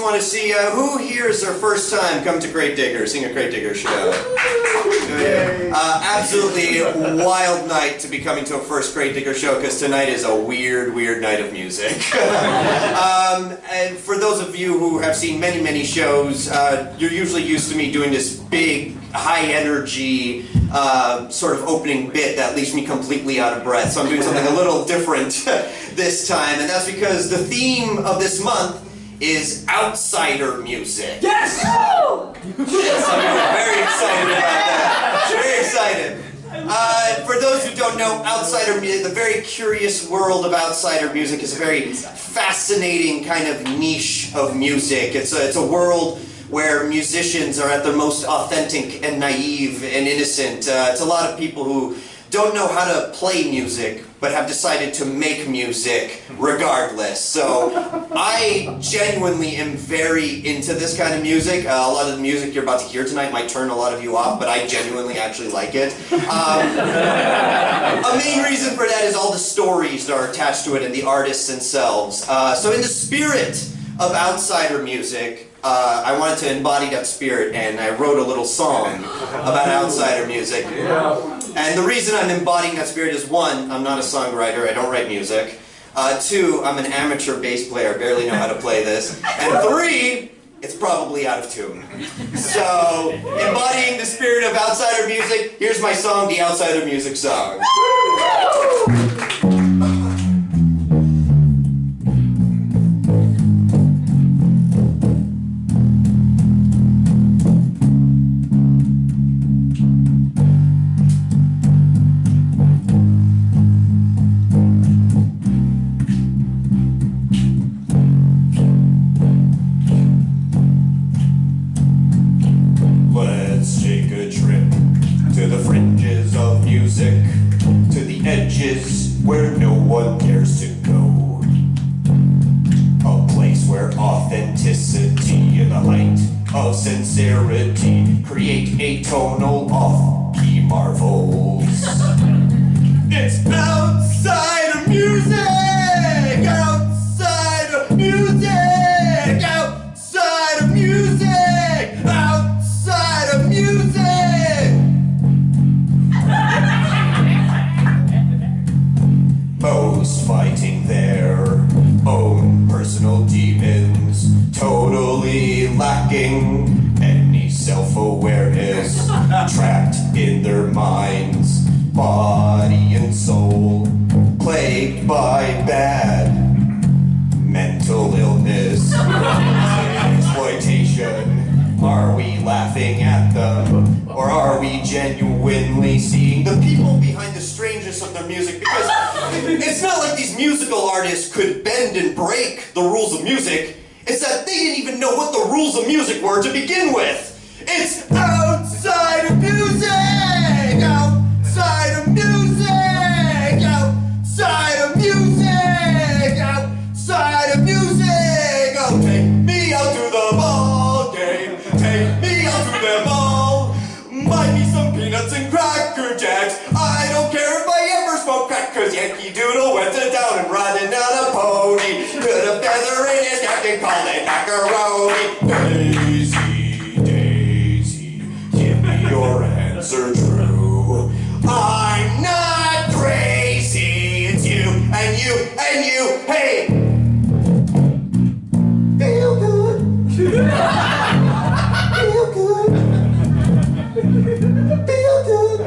want to see who here is their first time come to Crate Digger, sing a Crate Digger show. Absolutely wild night to be coming to a first Crate Digger show, because tonight is a weird, weird night of music. And for those of you who have seen many, many shows, you're usually used to me doing this big, high-energy sort of opening bit that leaves me completely out of breath. So I'm doing something a little different this time, and that's because the theme of this month is outsider music. Yes! Yes, I'm very excited about that. Very excited. For those who don't know, outsider music, the very curious world of outsider music is a very fascinating kind of niche of music. It's a world where musicians are at their most authentic and naive and innocent. It's a lot of people who don't know how to play music, but have decided to make music regardless. So I genuinely am very into this kind of music. A lot of the music you're about to hear tonight might turn a lot of you off, but I genuinely actually like it. A main reason for that is all the stories that are attached to it and the artists themselves. So in the spirit of outsider music, I wanted to embody that spirit, and I wrote a little song about outsider music. And the reason I'm embodying that spirit is, one, I'm not a songwriter, I don't write music. Two, I'm an amateur bass player, I barely know how to play this. And three, it's probably out of tune. So, embodying the spirit of outsider music, here's my song, the Outsider Music Song. Let's take a trip to the fringes of music, to the edges where no one cares to go. A place where authenticity and the height of sincerity create atonal off-key marvels. It's outsider music! Outsider music! Outsider music! Outsider music! Most fighting their own personal demons, totally lacking any self-awareness, trapped in their minds, body and soul, plagued by bad mental illness, exploitation. Are we laughing at them, or are we genuinely seeing the people behind the strangeness of their music? Because it's not like these musical artists could bend and break the rules of music. It's that they didn't even know what the rules of music were to begin with. It's outsider music! Outsider music! Outsider music! Outsider music! Oh, take me out to the ball game. Take me out to the ball. Buy me some peanuts and Cracker Jacks. I don't care if I ever smoke crack, 'cause Yankee Doodle went to town and riding on a pony. Put a feather in his cap and called it macaroni. Daisy, Daisy, give me your answer true. I'm not crazy, it's you, and you, and you, hey! Feel good. Feel good. Feel good.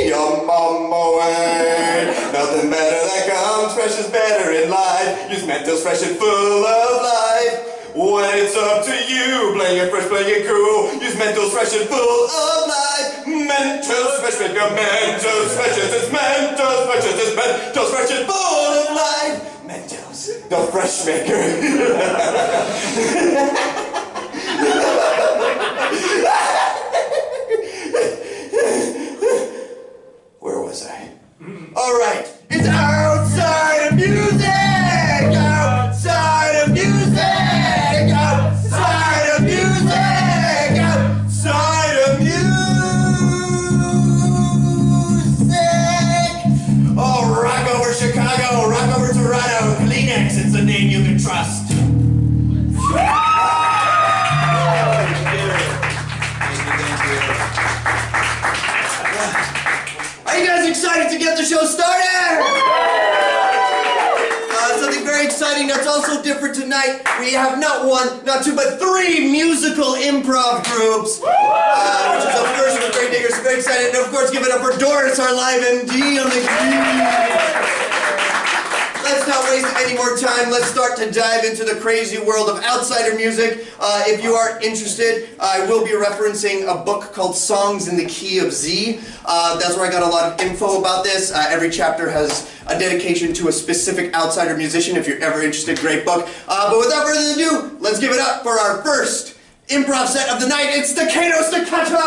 Yum, away. Nothing better that comes fresh is better in life. Use Mentos fresh and full of life. When it's up to you, playing it fresh, playing it cool. Use Mentos fresh and full of life. Mentos fresh, make a Mentos fresh, it's Mentos fresh, it's Mentos fresh and full of life. Mentos, the fresh maker. Where was I? All right, it's outside of music. Outside of music. Outside of music. Outside of music. Oh, rock over Chicago. trust. Are you guys excited to get the show started? Something very exciting that's also different tonight. We have not one, not two, but three musical improv groups. Which is, of course, with Great Diggers. Very excited. And, of course, give it up for Doris, our live MD on the key. Let's not waste any more time. Let's start to dive into the crazy world of outsider music. If you are interested, I will be referencing a book called Songs in the Key of Z. That's where I got a lot of info about this. Every chapter has a dedication to a specific outsider musician. If you're ever interested, great book. But without further ado, let's give it up for our first improv set of the night. It's Staccato Staccato!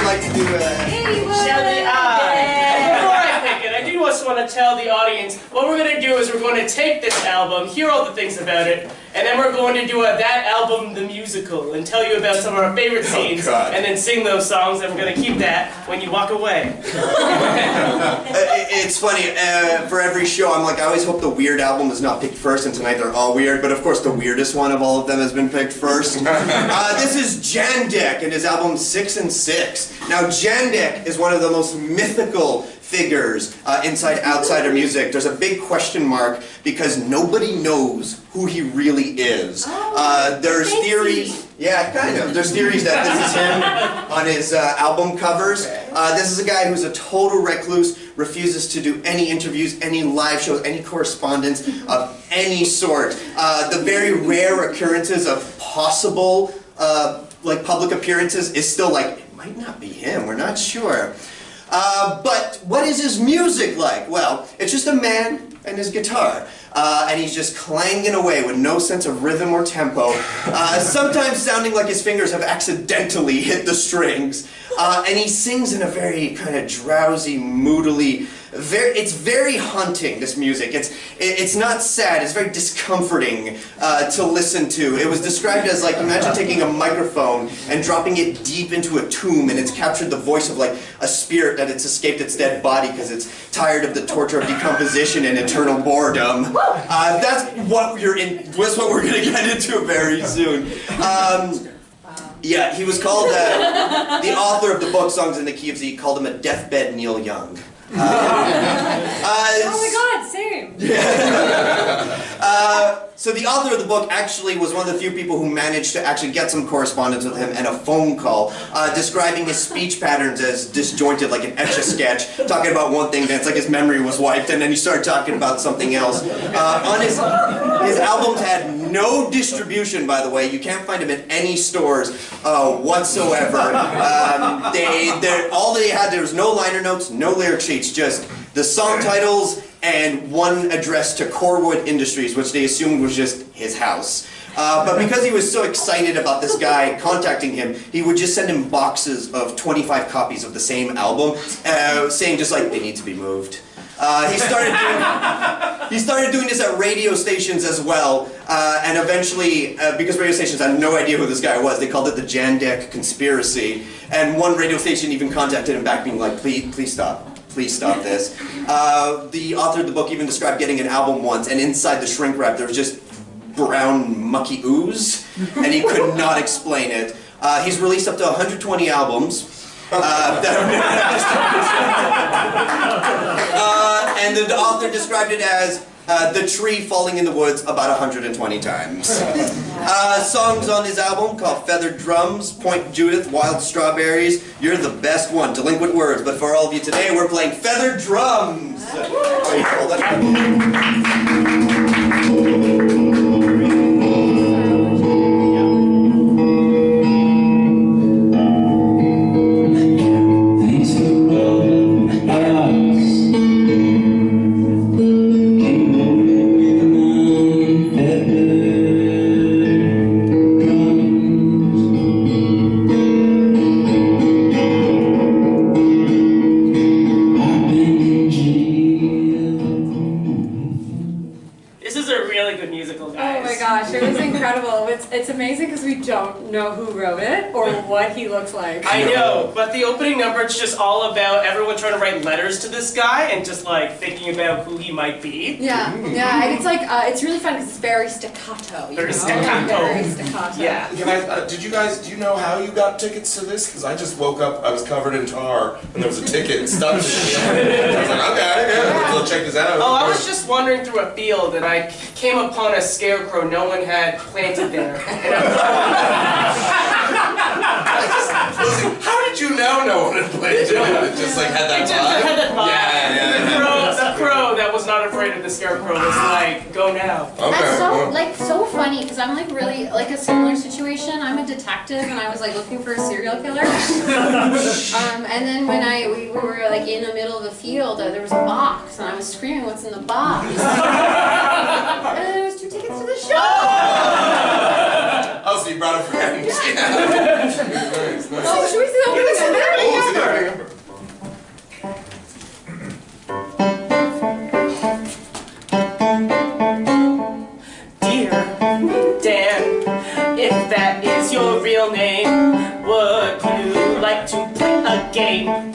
Like to do Before I pick it, I do just want to tell the audience what we're going to do is we're going to take this album, hear all the things about it, and then we're going to do That Album the Musical and tell you about some of our favorite scenes, and then sing those songs, and we're going to keep that when you walk away. It's funny, for every show I'm like, I always hope the weird album is not picked first, and tonight they're all weird, but of course the weirdest one of all of them has been picked first. This is Jandek and his album 6 and 6. Now Jandek is one of the most mythical figures inside outsider music. There's a big question mark because nobody knows who he really is. There's theories, yeah, kind of. There's theories that this is him on his album covers. This is a guy who's a total recluse, refuses to do any interviews, any live shows, any correspondence of any sort. The very rare occurrences of possible like public appearances is still like, it might not be him, we're not sure. But what is his music like? Well, it's just a man and his guitar. And he's just clanging away with no sense of rhythm or tempo, sometimes sounding like his fingers have accidentally hit the strings. And he sings in a very kind of drowsy, moodily, it's very haunting, this music. It's not sad, it's very discomforting to listen to. It was described as like, imagine taking a microphone and dropping it deep into a tomb and it's captured the voice of like a spirit that it's escaped its dead body because it's tired of the torture of decomposition and eternal boredom. That's what we're going to get into very soon. Yeah, he was called, the author of the book Songs in the Key of Z called him a deathbed Neil Young. Oh my god, same! So the author of the book actually was one of the few people who managed to actually get some correspondence with him and a phone call describing his speech patterns as disjointed, like an Etch-a-Sketch, talking about one thing, then it's like his memory was wiped, and then he started talking about something else. His albums had no distribution, by the way. You can't find them in any stores whatsoever. All they had, there was no liner notes, no lyric sheets, just the song titles and one address to Corwood Industries, which they assumed was just his house. But because he was so excited about this guy contacting him, he would just send him boxes of 25 copies of the same album, saying just like, they need to be moved. He started doing this at radio stations as well, and eventually, because radio stations had no idea who this guy was, they called it the Jandek Conspiracy, and one radio station even contacted him back being like, please stop. Please stop this. The author of the book even described getting an album once, and inside the shrink wrap there was just brown mucky ooze, and he could not explain it. He's released up to 120 albums. And the author described it as the tree falling in the woods about 120 times. Songs on his album called Feathered Drums, Point Judith, Wild Strawberries, You're the Best One, Delinquent Words. But for all of you today, we're playing Feathered Drums. know who wrote it or what he looks like. I know, but the opening number, it's just all about everyone trying to write letters to this guy and just like thinking about who he might be. Yeah, yeah, and it's like, it's really fun because it's very staccato. Very staccato. Very staccato. Yeah. Can I, do you know how you got tickets to this? Because I just woke up, I was covered in tar, and there was a ticket stuck to me. I was like, okay, yeah, let's check this out. Oh, I was just wandering through a field and I came upon a scarecrow no one had planted there. And Listen, how did you know no one had played it? It just like had that vibe? had that vibe. Yeah. The crow that was not afraid of the scarecrow was like, go now. Okay. That's so funny because I'm like really like a similar situation. I'm a detective and I was like looking for a serial killer. And then when we were like in the middle of the field, there was a box and I was screaming, "What's in the box?" And there was 2 tickets to the show. Oh, so you brought a friend. Yeah. Nice. Oh, should we see the opening number? Oh, see the opening number. Dear Dan, if that is your real name, would you like to play a game?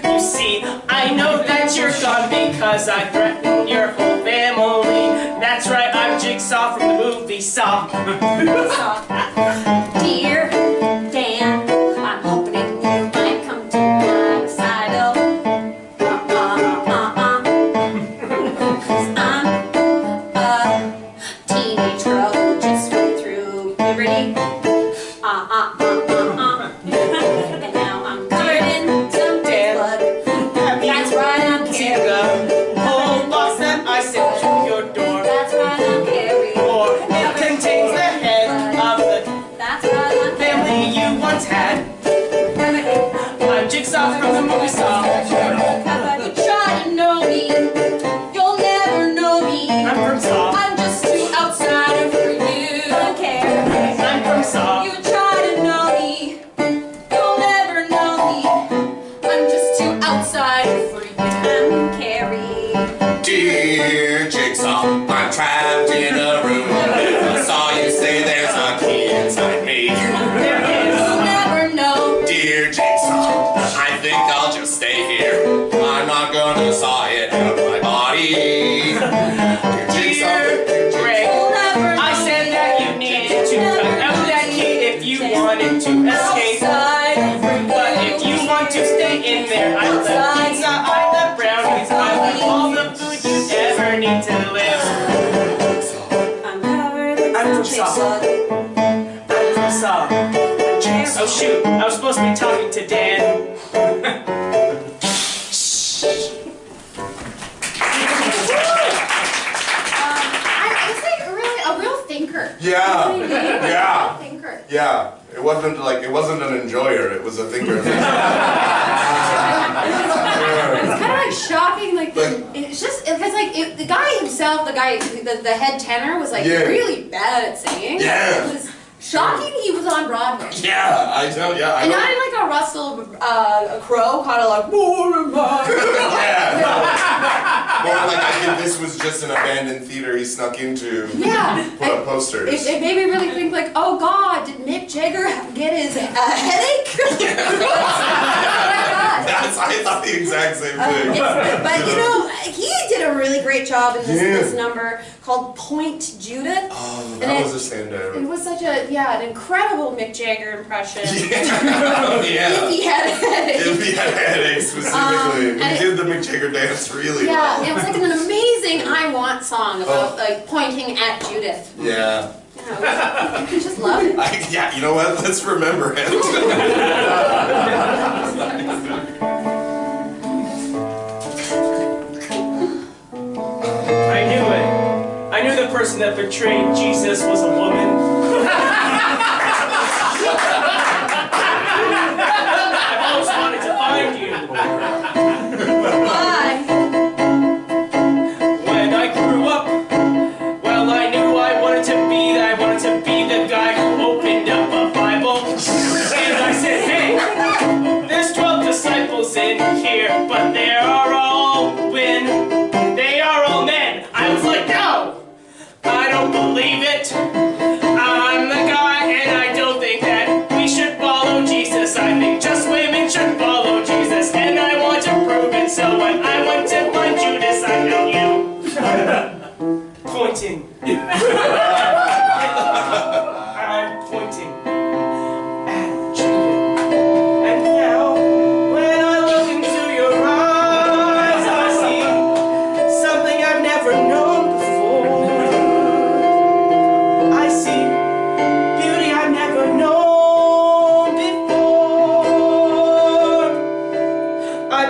You see, I know that you're gone because I threatened your whole family. That's right, I'm Jigsaw from the movie Saw. Dear Dan, I'm hoping you might come to my recital. Cause I'm a teenage girl who just went through puberty. And now I'm covered in some blood. That's right, I'm Carrie. The whole box that I sent to your door. That's right, I'm Carrie. Or it contains the head of the That's right, I'm family you once had. I'm Jigsaw from the movie Saw. You try to know me, you'll never know me. I'm from Saw. I'm just too outsider for you to care. I'm from Saw. You try to know me, you'll never know me. I'm just too outsider for you. I'm Carrie. Dear Jigsaw, I'm trapped in a room. If I saw you say there's a key inside me. You'll never know. Dear Jigsaw, I think I'll just stay here. I'm not gonna saw it out of my body. Dear Jigsaw, Greg, I said that you needed to cut out that key if you wanted to escape. But if you want to stay in there, I left pizza, I left brownies, I left all the food you ever need to live. I'm covered in I'm from Saw. Saw. I'm from Saw. Oh shoot, I was supposed to be talking to Dan. It's like really a real thinker. Yeah. Yeah. Thinker. Yeah. It wasn't an enjoyer, it was a thinker. It's kind of like shocking, like it's just because like the guy himself, the head tenor was like really bad at singing. Yeah. It was shocking. He was on Broadway. Yeah, I know. And not in like a Russell Crowe kind of like more and more. More like I think this was just an abandoned theater he snuck into. Yeah. Put up posters. It made me really think like, oh God, did Mick Jagger get his headache? I thought the exact same thing. But you know, he did a really great job in this number called Point Judith. Oh, that was a standout. It was such an incredible Mick Jagger impression. Yeah. If he had a headache. If he had a headache specifically. He did the Mick Jagger dance really well. Yeah, it was like an amazing I Want song about like pointing at Judith. Yeah. You just love it. Yeah, you know what? Let's remember it. I knew it. I knew the person that betrayed Jesus was a woman. I've always wanted to find you. Why? When I grew up, well, I knew I wanted to be that. I wanted to be the guy who opened up a Bible. And I said, hey, there's 12 disciples in here, but they are all women. They are all men. I was like, no, I don't believe it. I'm the guy, and I don't think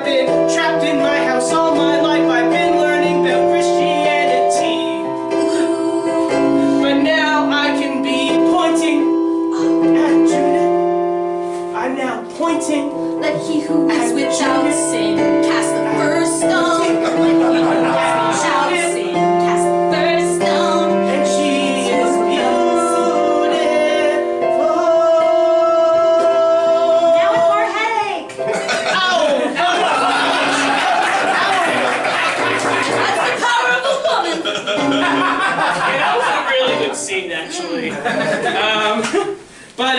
I've been trapped in my house all my life. I've been learning about Christianity. But now I can be pointing at Judah. I'm now pointing. Let he who is without sin cast the first stone. Without sin cast the first stone. And she is beautiful. Now with more headache. Ow! That's the power of a woman. Yeah, that was a really good scene, actually. But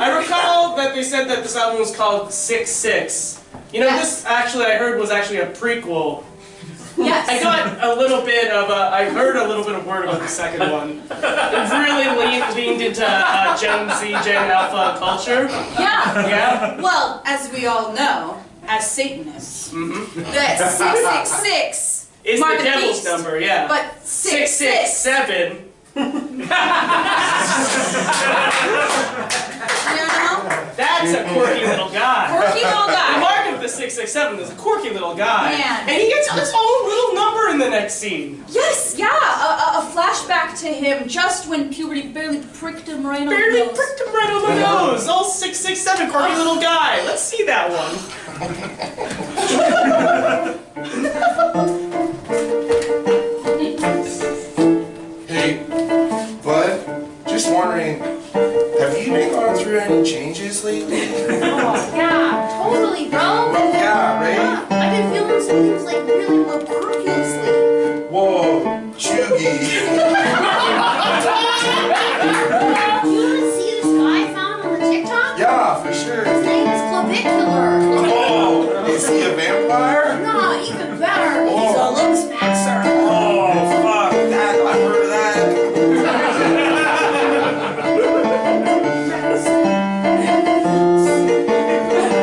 I recall that they said that this album was called 6-6. You know, Yes. this actually I heard was actually a prequel. Yes. I got a little bit of I heard a little bit of word about the second one. It really leaned into Gen Z, Gen Alpha culture. Yeah. Yeah. Well, as we all know, as Satanists, That 666 Is Mark the the devil's beast. number, yeah. but 667. You know? That's a quirky little guy. Quirky little The guy. mark of the 667 is a quirky little guy. Man. And he gets his own little number in the next scene. Yes, yeah, a flashback to him just when puberty barely pricked him right on the Barely nose. pricked him right on the nose. All 667, quirky little guy. Let's see that one. Hey, bud, just wondering, have you been going through any changes lately? Oh, yeah, totally, bro. Yeah, right? I've been feeling some things like really mercuriously. Whoa, Chuggy. Do you want to see this guy I found on the TikTok? Yeah, for sure. His name is Clavicular. Oh, is he a vampire? No, even better. Oh. He's a looks maxer. Oh, fuck, that, I've heard of that.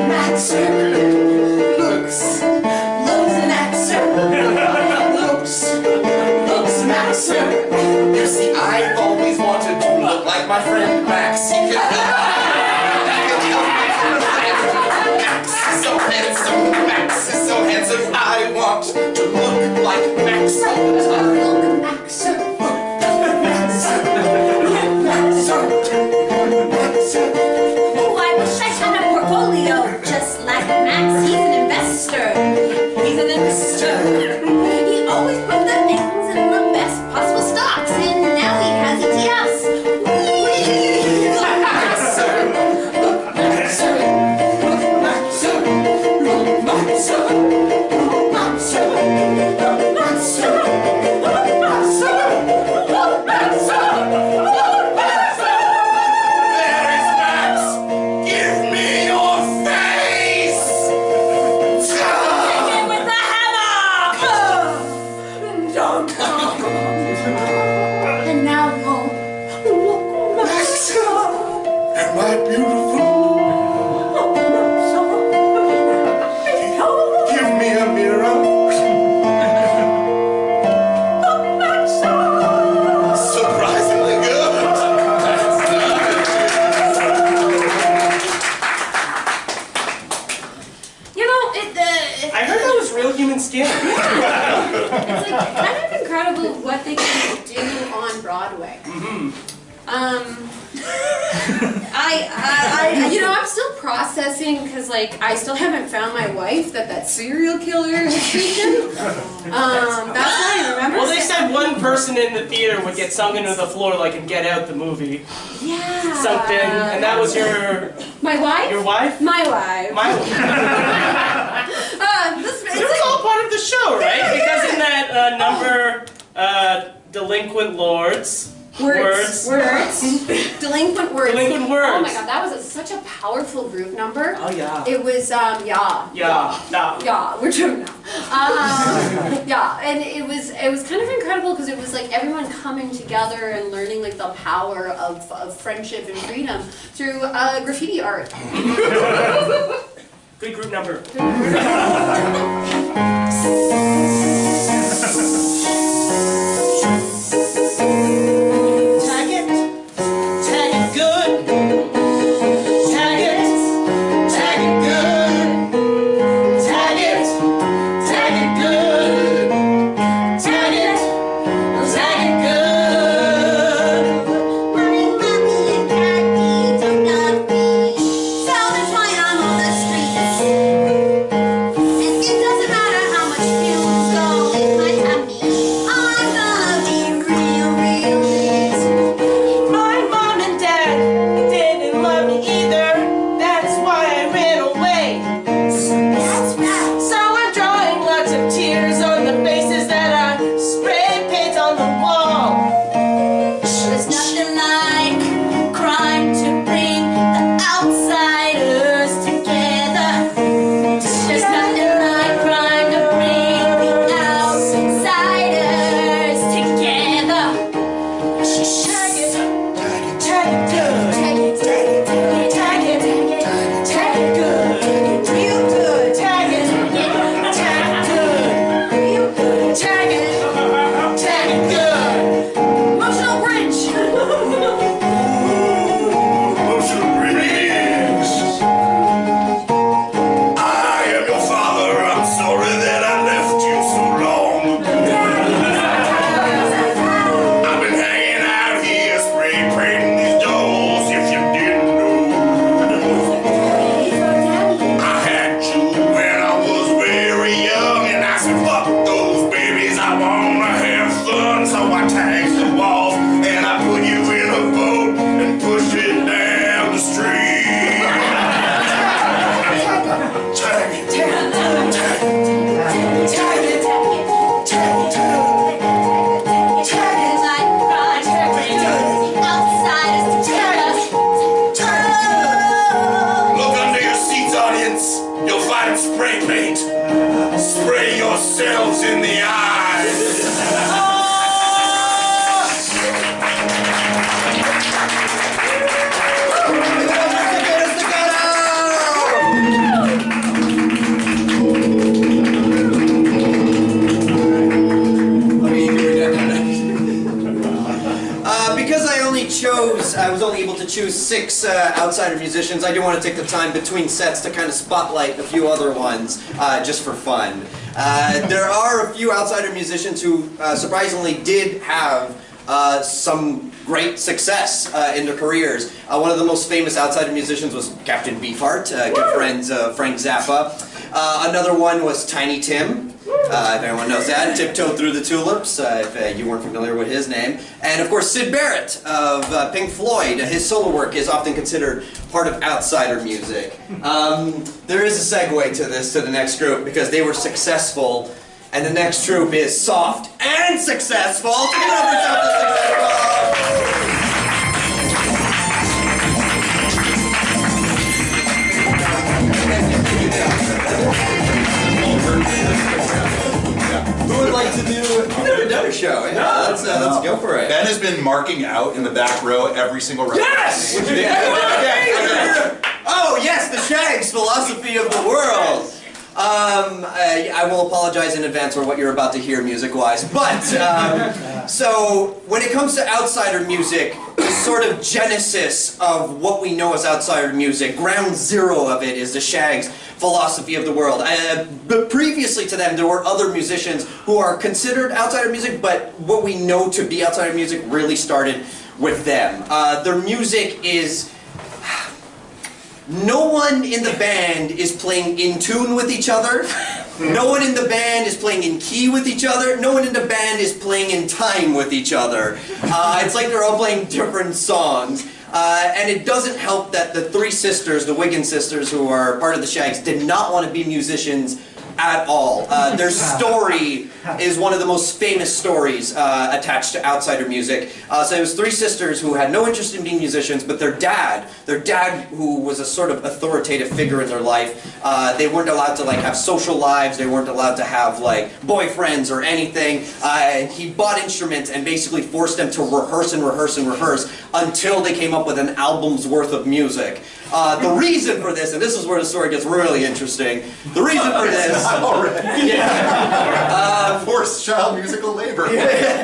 Maxer. Looks maxer. Looks maxer. You see, I've always wanted to look like my friend Max. He could Max is so handsome. Max is so handsome. I want to look like Max all the time. Look maxer. Oh, I wish I had a portfolio just like Max. He's an investor. He's an investor. He always put the things in the best possible stocks, and now he has ETFs. Look, Maxer. Look, Maxer. Look, Maxer. Look, Maxer. Look, Maxer. Look, Maxer. Look, Maxer. Look, Maxer. There is Max. Give me your face. Hit with the hammer! And now, look, Max, am I beautiful? Give me a mirror. Surprisingly good. That's nice. You know, I heard that was real human skin. it's like kind of incredible what they can do on Broadway. You know, I'm still processing because, like, I still haven't found my wife that serial killer has taken. That's why I remember. Well, they said one person in the theater would get sunk into the floor like in Get Out the movie. Yeah. Something, and that was your My wife? wife? My wife. My wife. It was all part of the show, right? Because in that number, Delinquent Lords. Words. Delinquent words. Delinquent words. Oh my god, that was such a powerful group number. Oh yeah. It was, yeah. Yeah. Yeah, we're doing now. Yeah, and it was kind of incredible because it was like everyone coming together and learning like the power of friendship and freedom through graffiti art. Good group number. Tag it good. Tag it good. Tag it that spray paint. Spray yourselves in the eyes. I was only able to choose 6 outsider musicians. I do want to take the time between sets to kind of spotlight a few other ones, just for fun. There are a few outsider musicians who surprisingly did have some great success in their careers. One of the most famous outsider musicians was Captain Beefheart, good friends of Frank Zappa. Another one was Tiny Tim. If anyone knows that, Tiptoed Through the Tulips, if you weren't familiar with his name. And of course Syd Barrett of Pink Floyd. His solo work is often considered part of outsider music. There is a segue to this, to the next group, because they were successful, and the next group is soft and successful. Give it up for Soft and Successful! Who would like to do? You've never done a show. Yeah, let's go for it. Ben has been marking out in the back row every single round. Yes! Oh yes, the Shaggs philosophy of the world. I will apologize in advance for what you're about to hear music-wise, but so when it comes to outsider music, the sort of genesis of what we know as outsider music, ground zero of it is the Shaggs philosophy of the world. But previously to them, there were other musicians who are considered outsider music, but what we know to be outsider music really started with them. Their music is... No one in the band is playing in tune with each other. No one in the band is playing in key with each other. No one in the band is playing in time with each other. It's like they're all playing different songs. And it doesn't help that the 3 sisters, the Wiggins sisters, who are part of the Shaggs, did not want to be musicians at all. Their story is one of the most famous stories attached to outsider music. So it was 3 sisters who had no interest in being musicians, but their dad, who was a sort of authoritative figure in their life, they weren't allowed to like have social lives, they weren't allowed to have like boyfriends or anything. He bought instruments and basically forced them to rehearse and rehearse and rehearse until they came up with an album's worth of music. The reason for this, and this is where the story gets really interesting, the reason for this... Forced child musical labor.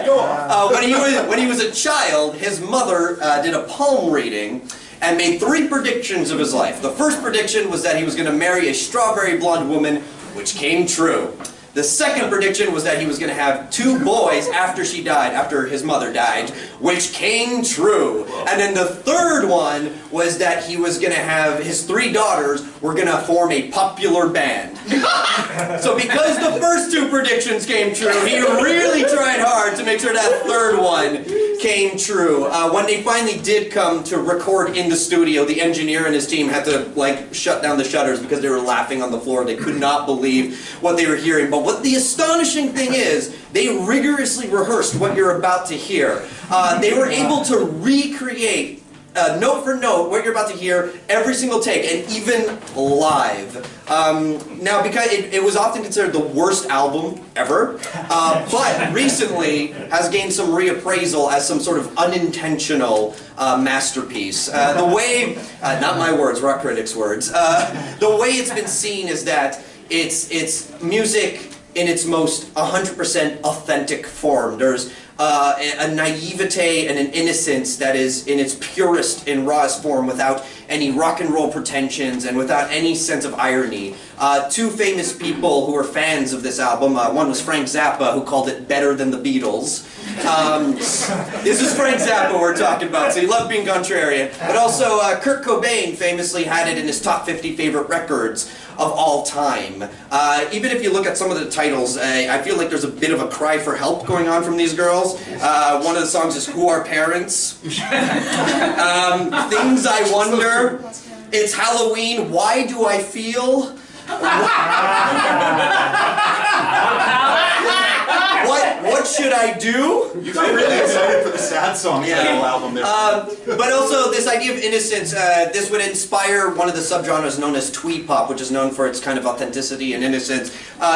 Go on. When he was a child, his mother did a palm reading and made 3 predictions of his life. The first prediction was that he was going to marry a strawberry blonde woman, which came true. The second prediction was that he was going to have 2 boys after she died, after his mother died, which came true. And then the third one was that he was going to have his 3 daughters were going to form a popular band. So because the first 2 predictions came true, he really tried hard to make sure that third one came true. When they finally did come to record in the studio, the engineer and his team had to like shut down the shutters because they were laughing on the floor. They could not believe what they were hearing. But what the astonishing thing is, they rigorously rehearsed what you're about to hear. They were able to recreate note for note what you're about to hear every single take, and even live. Now, because it was often considered the worst album ever, but recently has gained some reappraisal as some sort of unintentional masterpiece. The way, not my words, rock critics' words, the way it's been seen is that it's music in its most 100% authentic form. There's a naivete and an innocence that is in its purest and rawest form without any rock and roll pretensions and without any sense of irony. 2 famous people who were fans of this album, one was Frank Zappa, who called it better than the Beatles. This is Frank Zappa we're talking about, so he loved being contrarian. But also Kurt Cobain famously had it in his top 50 favorite records of all time. Even if you look at some of the titles, I feel like there's a bit of a cry for help going on from these girls. One of the songs is Who Are Parents? Things I Wonder. It's Halloween. Why Do I Feel? What should I do? You got really excited for the sad songs on the whole album there. But also this idea of innocence, this would inspire one of the subgenres known as twee pop, which is known for its kind of authenticity and innocence.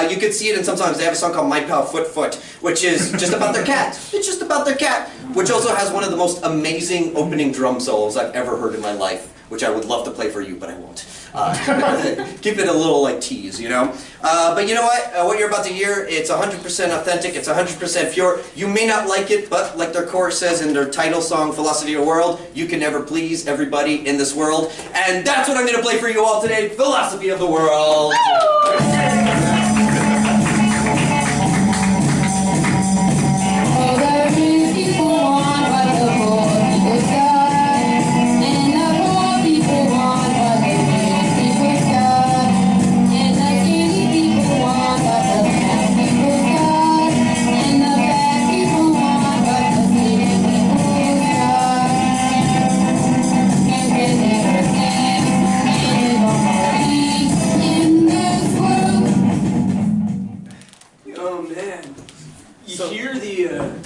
You could see it in some songs. They have a song called My Pal Foot Foot, which is just about their cat. It's just about their cat, which also has one of the most amazing opening drum solos I've ever heard in my life, which I would love to play for you, but I won't. Keep it a little like tease, you know? But you know what? What you're about to hear, it's 100% authentic, it's 100% pure. You may not like it, but like their chorus says in their title song, Philosophy of the World, you can never please everybody in this world. And that's what I'm going to play for you all today, Philosophy of the World.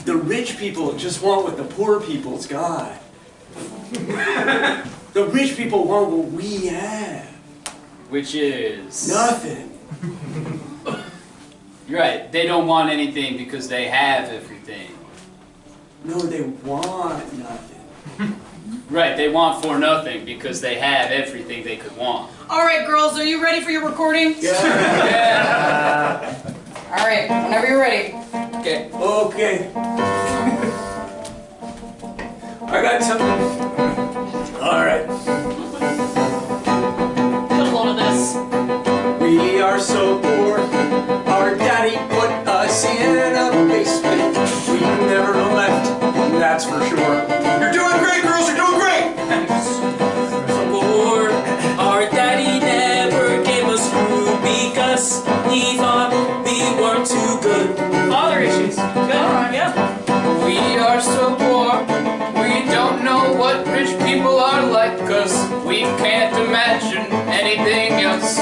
The rich people just want what the poor people's got. The rich people want what we have. Which is... Nothing. You're right, they don't want anything because they have everything. No, they want nothing. Right, they want for nothing because they have everything they could want. Alright, girls, are you ready for your recording? Yeah. Alright, whenever you're ready. Okay. Okay. I got something. Alright. Get a load of this. We are so poor. Our daddy put us in a basement. We never left, that's for sure. You're doing great, girls. You're doing great. So poor. Our daddy never gave us food because he thought we were too good. Father issues. Good. Alright, yeah. We are so poor, we don't know what rich people are like, cause we can't imagine anything else.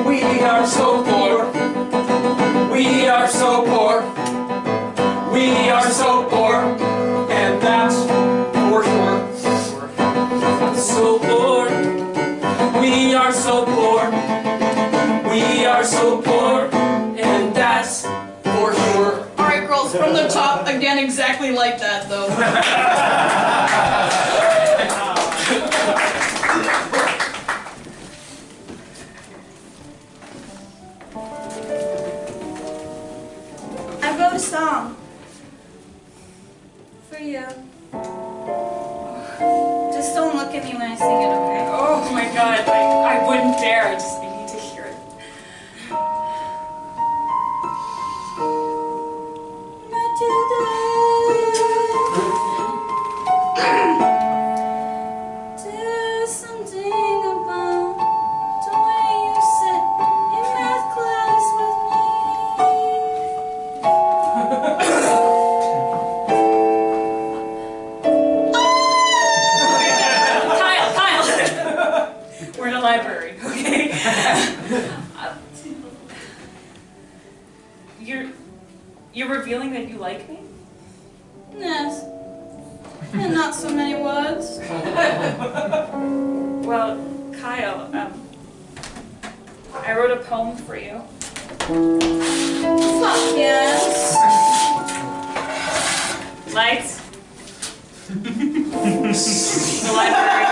We are so poor. We are so poor. We are so poor. And that's for sure. So poor. We are so poor. We are so poor. And that's For sure. Alright, girls, from the top, again, exactly like that, though. I wrote a song for you. Just don't look at me when I sing it, okay? Oh my god, I wouldn't dare. I need to hear it. Do something about the way you sit in math class with Kyle! We're in a library, okay? You're revealing that you like me? me. Yes. And not so many words. Well, Kyle, I wrote a poem for you. Fuck yes. Lights. The library.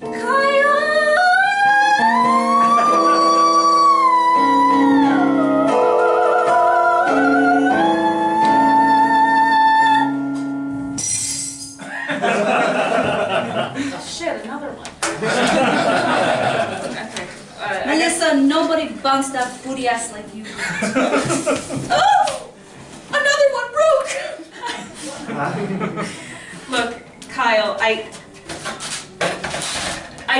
There you go. Shit, another one. Okay. Melissa, nobody bunks that booty ass like you. Oh! Another one broke! Look, Kyle, I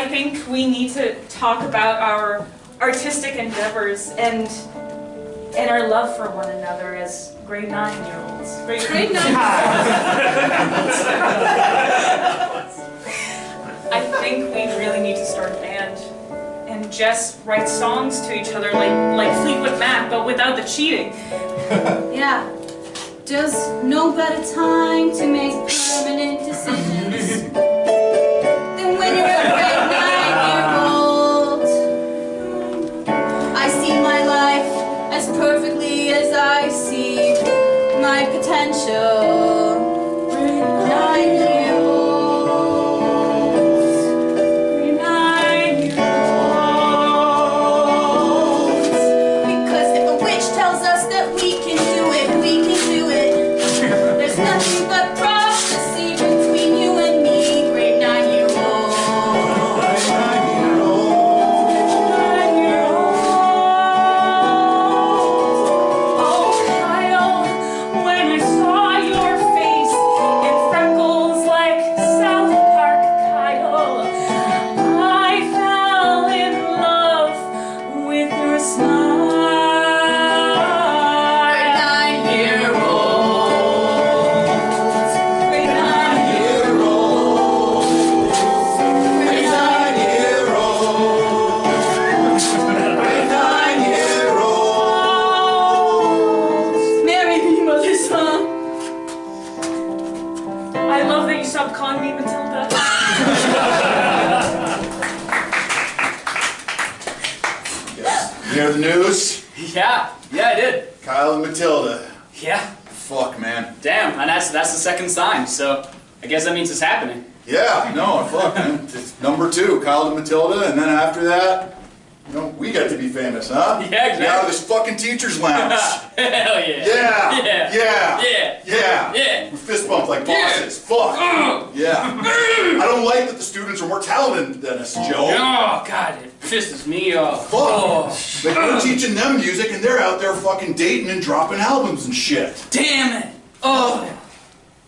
think we need to talk about our artistic endeavors and our love for one another as grade 9-year-olds. Grade 9-year-olds. think we really need to start a band and just write songs to each other like Fleetwood Mac, but without the cheating. Yeah. There's no better time to make permanent decisions than when you're a great 9-year-old. I see my life as perfectly as I see my potential. 9-year-olds. 9-year-olds. Because if a witch tells us that we can do it, we can do it. There's nothing but prophecy between you and me, great 9-year-olds. 9-year-olds. Oh, Kyle, when I saw your face in freckles like South Park, Kyle, I fell in love with your smile. 9-year-olds. Great 9-year-olds. Great 9-year-olds. Marry me, mother son. I love that you stopped calling me Matilda. You hear the news? Yeah, I did. Kyle and Matilda. Yeah. Fuck, man. Damn, and that's the second sign, so I guess that means it's happening. Yeah, no, fuck, man. It's number 2, Kyle and Matilda, and then after that, you know, we get to be famous, huh? Yeah, exactly. Get out of this fucking teacher's lounge. Hell yeah. Yeah. Yeah. Yeah. Yeah. Yeah. Yeah. We fist bump like bosses. Fuck. Yeah. I don't like that the students are more talented than us, Joe. Oh, God, it pisses me off. Fuck. Oh. Like, we're teaching them music and they're out there fucking dating and dropping albums and shit. Damn it. Oh.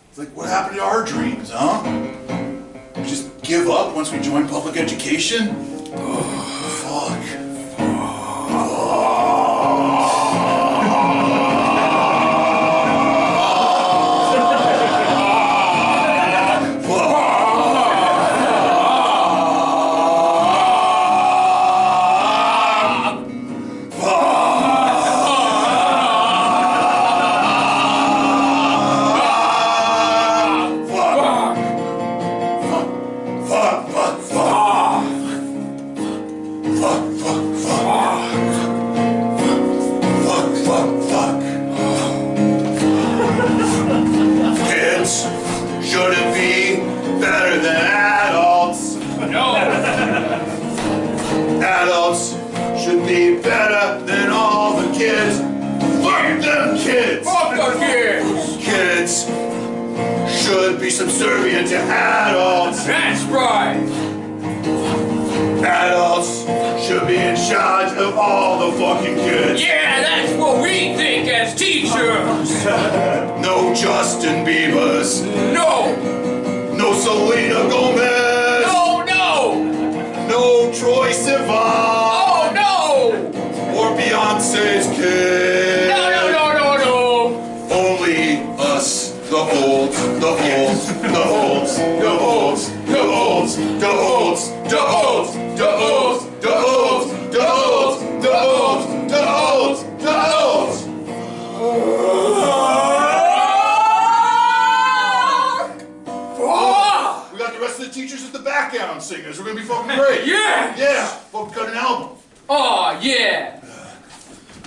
It's like, what happened to our dreams, huh? We just give up once we join public education? Fuck. Kids shouldn't be better than adults. No. Adults should be better than all the kids. Fuck them kids. Fuck the kids. Kids should be subservient to adults. That's right. Adults should be in charge of all the fucking kids. Yeah, that's what we think as teachers. No Justin Biebers. No. No Selena Gomez. No, no. No Troye Sivan. Oh, no. Or Beyonce's kids. No. Only us, the olds, the olds, the olds, the olds, the olds, the olds, the olds, the olds, the olds, the olds, the olds, the olds, the olds. We got the rest of the teachers as the background singers. We're gonna be fucking great. Yeah. Yeah. Fucking cut an album. Oh, yeah.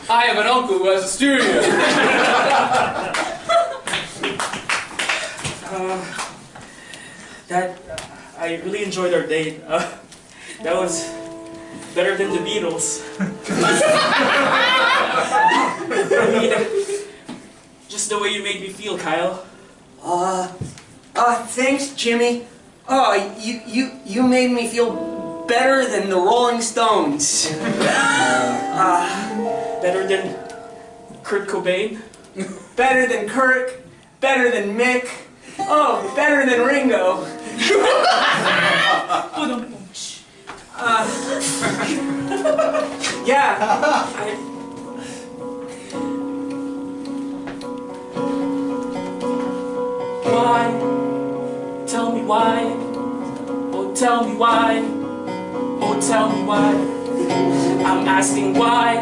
I have an uncle who has a studio. I really enjoyed our date. That was better than the Beatles. I mean, just the way you made me feel, Kyle. Thanks, Jimmy. Oh, you made me feel better than the Rolling Stones. Better than Kurt Cobain. Better than Kirk. Better than Mick. Oh, better than Ringo. Yeah. Why? Tell me why. Oh, tell me why. Oh, tell me why. I'm asking why.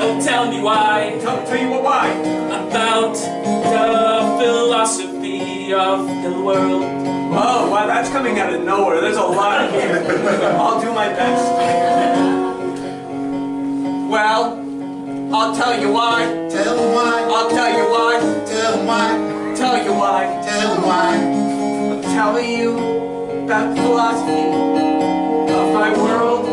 Oh, tell me why. Tell you what, why? About the philosophy of the world. Oh, wow, that's coming out of nowhere. There's a lot here. I'll do my best. Well, I'll tell you why. Tell why. I'll tell you why. Tell why. Tell you why. Tell why. I'm telling you about the philosophy of my world.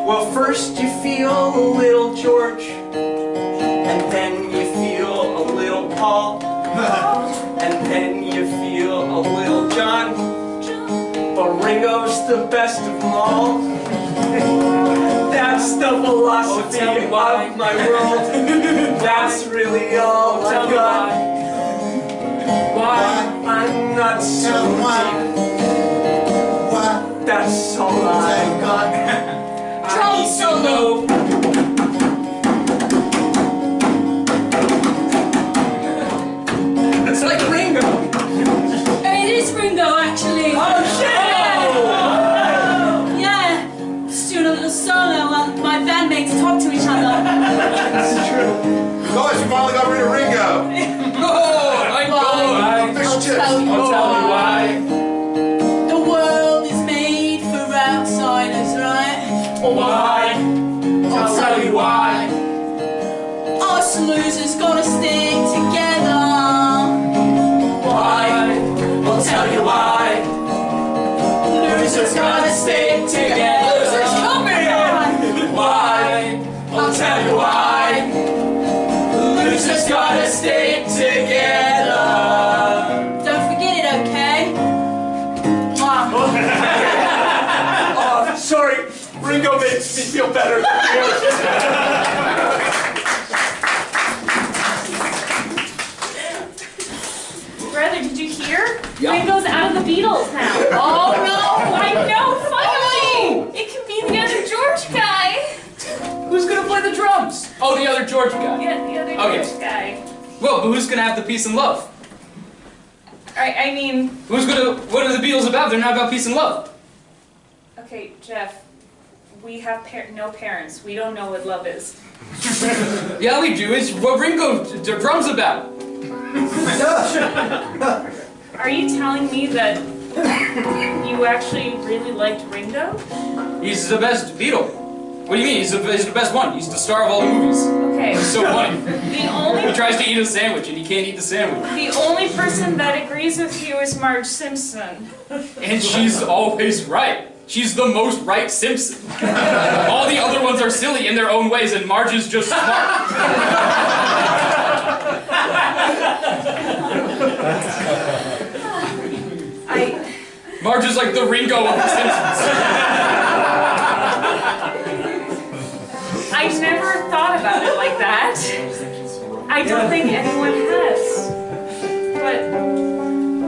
Well, first you feel a little George, and then you feel a little Paul, and then you feel a little John, but Ringo's the best of them all. That's the philosophy of my world. That's really all I've got. Why? I'm not so deep. Why? That's all I've got. Drum solo. It's like Ringo. It is Ringo, actually. Oh shit! Yeah. Just doing a little solo while my bandmates talk to each other. That's true. Guys, you finally got rid of Ringo. Oh, my God. I'll tell you I'll tell you why. The world is made for outsiders, right? Why? I'll tell you why. Us losers gotta stick together. Why? I'll tell you why. Losers gotta stick together. Losers, come here! Why? I'll tell you why. Losers gotta stick together. Don't forget it, okay? Mwah. Oh, sorry. Ringo makes me feel better than you. Brother, did you hear? Yeah. Ringo's out of the Beatles now. Oh, no. I know, finally! It can be the other George guy. Who's gonna play the drums? Oh, the other George guy. Yeah, the other Okay. George guy. Well, but who's gonna have the peace and love? I mean, What are the Beatles about? They're not about peace and love. okay, Jeff, we have no parents. We don't know what love is. Yeah, we do. It's what Ringo drums about. Are you telling me that you actually really liked Ringo? He's the best Beatle. What do you mean? He's the best one. He's the star of all the movies. Okay. He's so funny. The only He tries to eat a sandwich and he can't eat the sandwich. The only person that agrees with you is Marge Simpson. And she's always right. She's the most right Simpson. All the other ones are silly in their own ways, and Marge is just smart. Marge is like the Ringo of the Simpsons. I never thought about it like that. I don't think anyone has. But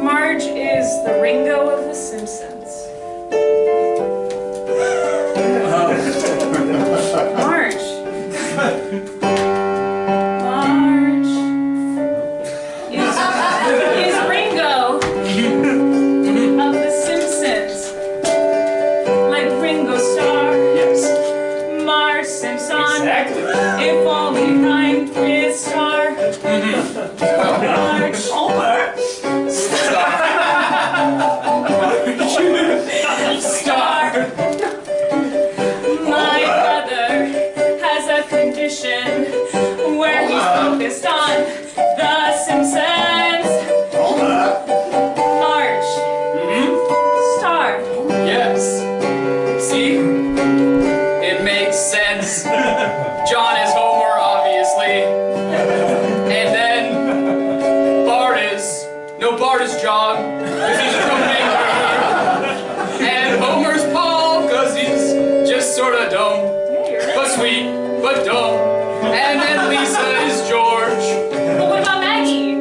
Marge is the Ringo of the Simpsons. Marge. Marge is Ringo of the Simpsons. Like Ringo Starr. Yes. Marge Simpson. Exactly. If only rhymed with star. Marge. Homer. Star. My brother has a condition where he's focused on the Simpsons. Marge. Star. Yes. See? It makes sense. John is Homer, obviously. And then Bart is John, because he's a troublemaker. And Homer's Paul, because he's just sort of dumb. But sweet, but dumb. And then Lisa is George. But what about Maggie?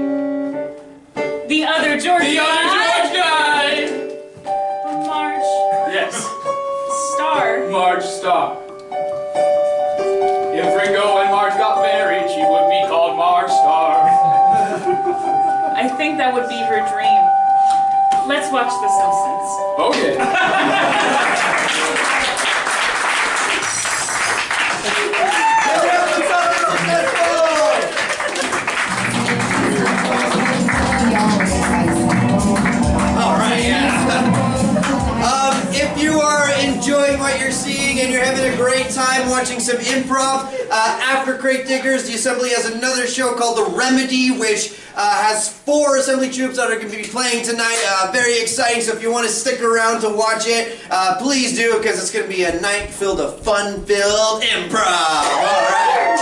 The other George The guy. other George guy! Marge. Yes. Star. Marge Star. If Ringo and Marge got married, she would be called Marge Star. I think that would be her dream. Let's watch The Simpsons. Okay. If you are enjoying what you're seeing and you're having a great time watching some improv, after Crate Diggers, the Assembly has another show called The Remedy, which has 4 Assembly troops that are going to be playing tonight. Very exciting, so if you want to stick around to watch it, please do, because it's going to be a night filled of fun-filled improv. All right.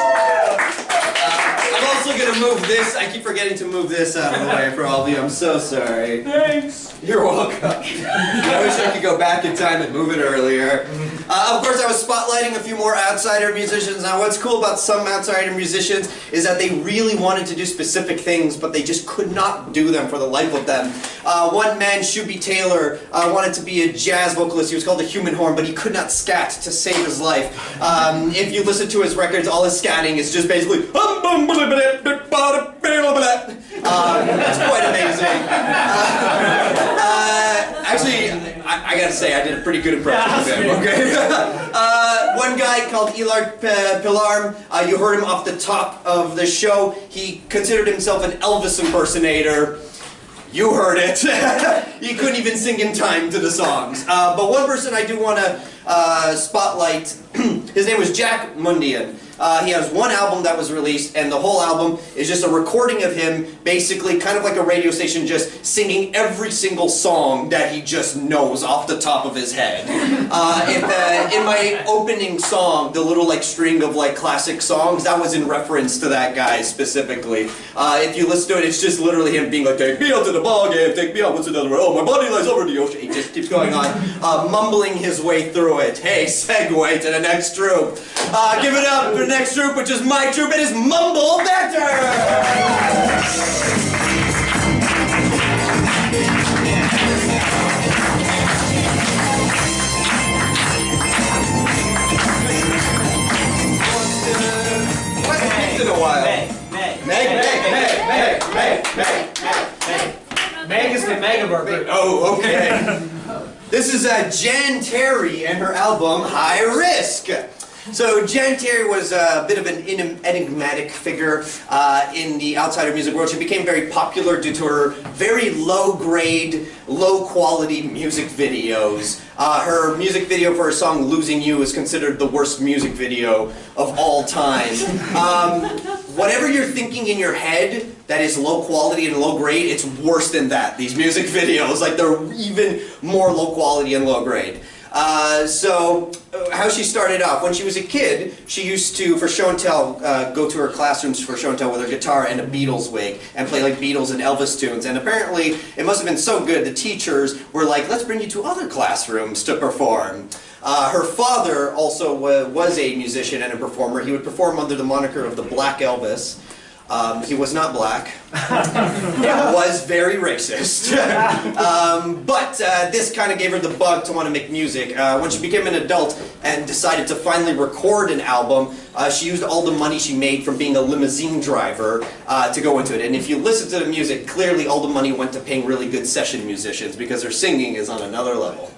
I'm also going to move this. I keep forgetting to move this out of the way for all of you. I'm so sorry. Thanks. You're welcome. I wish I could go back in time and move it earlier. Of course, I was spotlighting a few more outsider musicians. Now, what's cool about some outsider musicians is that they really wanted to do specific things, but they just could not do them for the life of them. One man, Shuby Taylor, wanted to be a jazz vocalist. He was called a human horn, but he could not scat to save his life. If you listen to his records, all his scatting is just basically it's quite amazing. Actually, I gotta say, I did a pretty good impression of him, okay? One guy called Elard Pilarm, you heard him off the top of the show. He considered himself an Elvis impersonator. You heard it. He couldn't even sing in time to the songs. But one person I do want to spotlight, his name was Jack Mundian. He has one album that was released, and the whole album is just a recording of him, basically kind of like a radio station, just singing every single song that he just knows off the top of his head. In my opening song, the little like string of like classic songs, that was in reference to that guy specifically. If you listen to it, it's just literally him being like, take me out to the ball game, take me out, what's another word? Oh, my body lies over the ocean. He just keeps going on, mumbling his way through it. Hey, segue to the next troop. Give it up for the next troop, which is my troop. It is Mumble Vector! In a while. Meg is the mega burger. Oh, okay. This is Jan Terri and her album High Risk. So Jan Terri was a bit of an enigmatic figure in the outsider music world. She became very popular due to her very low-grade, low-quality music videos. Her music video for her song Losing You is considered the worst music video of all time. Whatever you're thinking in your head that is low quality and low grade, it's worse than that. These music videos, like they're even more low quality and low grade. How she started off, when she was a kid, she used to, for show and tell, go to her classrooms for show and tell with her guitar and a Beatles wig and play like Beatles and Elvis tunes. And apparently, it must have been so good, the teachers were like, let's bring you to other classrooms to perform. Her father also was a musician and a performer. He would perform under the moniker of the Black Elvis. He was not black. It was very racist. But this kind of gave her the bug to want to make music. When she became an adult and decided to finally record an album, she used all the money she made from being a limousine driver to go into it. And if you listen to the music, clearly all the money went to paying really good session musicians because her singing is on another level.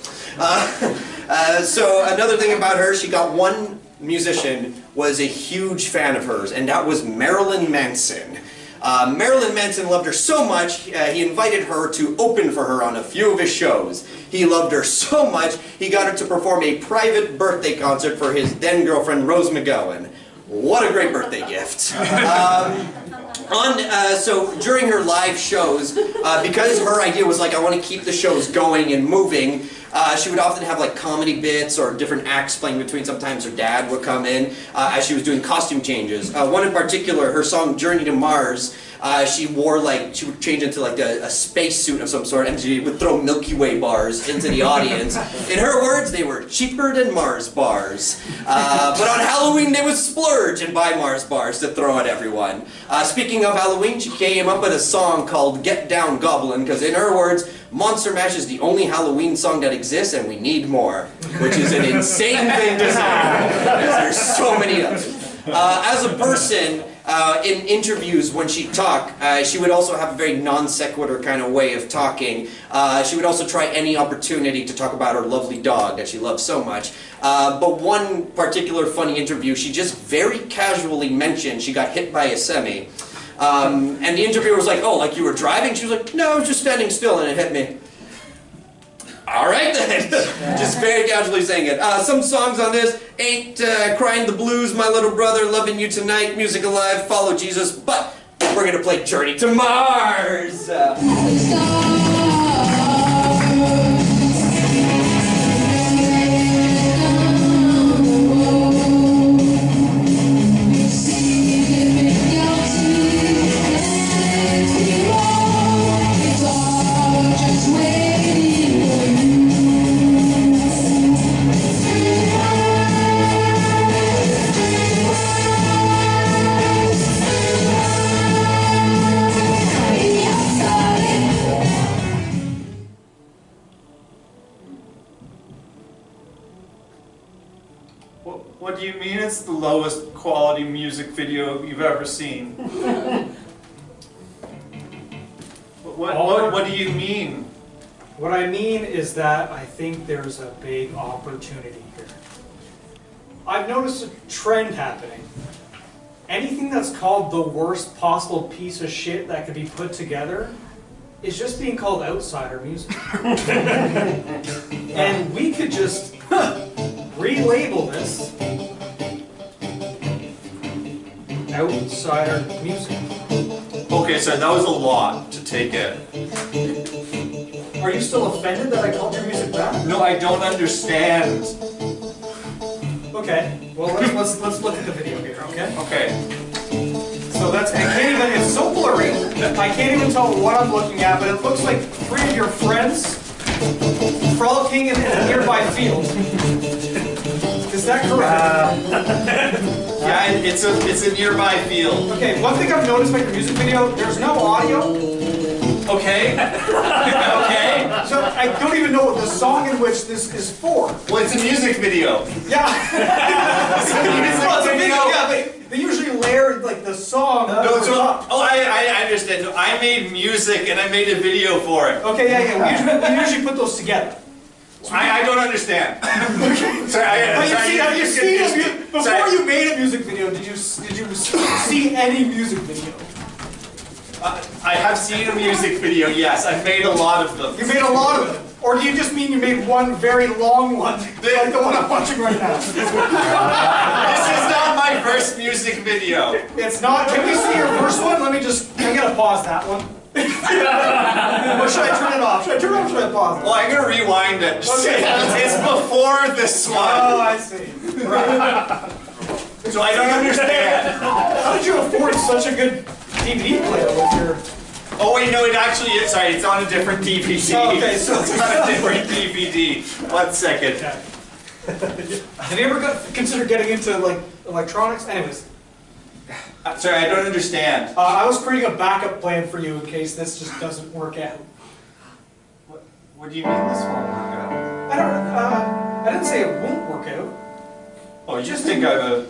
So another thing about her, she got one musician was a huge fan of hers, and that was Marilyn Manson. Marilyn Manson loved her so much, he invited her to open for her on a few of his shows. He loved her so much, he got her to perform a private birthday concert for his then-girlfriend, Rose McGowan. What a great birthday gift. So during her live shows, because her idea was like, I want to keep the shows going and moving, she would often have like comedy bits or different acts playing between. Sometimes her dad would come in as she was doing costume changes. One in particular, her song Journey to Mars, she would change into like a spacesuit of some sort, and she would throw Milky Way bars into the audience. In her words, they were cheaper than Mars bars. But on Halloween, they would splurge and buy Mars bars to throw at everyone. Speaking of Halloween, she came up with a song called Get Down Goblin, because in her words, Monster Mash is the only Halloween song that exists, and we need more. Which is an insane thing to say, because there's so many of them. As a person, in interviews when she'd talk, she would also have a very non sequitur kind of way of talking. She would also try any opportunity to talk about her lovely dog that she loved so much. But one particular funny interview, she just very casually mentioned she got hit by a semi. And the interviewer was like, "Oh, like you were driving?" She was like, "No, I was just standing still and it hit me." All right then, just very casually saying it. Some songs on this ain't Crying the Blues, My Little Brother, Loving You Tonight, Music Alive, Follow Jesus, but we're gonna play Journey to Mars. What do you mean it's the lowest quality music video you've ever seen? What do you mean? What I mean is that I think there's a big opportunity here. I've noticed a trend happening. Anything that's called the worst possible piece of shit that could be put together is just being called outsider music. And we could just relabel this outsider music. Okay, so that was a lot to take in. Are you still offended that I called your music that? No, I don't understand. Okay, well let's look at the video here, okay? Okay. So that's, I can't even, it's so blurry, I can't even tell what I'm looking at, but it looks like 3 of your friends frolicking in a nearby field. Is that correct? Yeah, it's a nearby field. Okay, one thing I've noticed about your music video, there's no audio. Okay. Okay. So I don't even know what the song in which this is for. Well, it's a music video. Yeah. It's a music video. Yeah, they usually layer like the song. I understand. No, I made music and I made a video for it. Okay, yeah. We usually put those together. I don't understand. Before you made a music video, did you see any music video? I have seen a music video, yes. I've made a lot of them. You made a lot of them? Or do you just mean you made one very long one, like the one I'm watching right now? This is not my first music video. It's not? Can we see your first one? I gotta pause that one. Or should I turn it off? Should I turn it off or should I pause it? Well, I'm gonna rewind it. Okay. It's before this one. Oh, I see. Right. So I don't understand. How did you afford such a good DVD player with your... Oh wait, no, it actually is. Sorry, it's on a different DVD. Oh, okay, so it's on a different DVD. 1 second. Okay. Have you ever considered getting into like electronics? Anyways. Sorry, I don't understand. I was creating a backup plan for you in case this just doesn't work out. What do you mean this won't work out? I didn't say it won't work out. Oh, you think I'm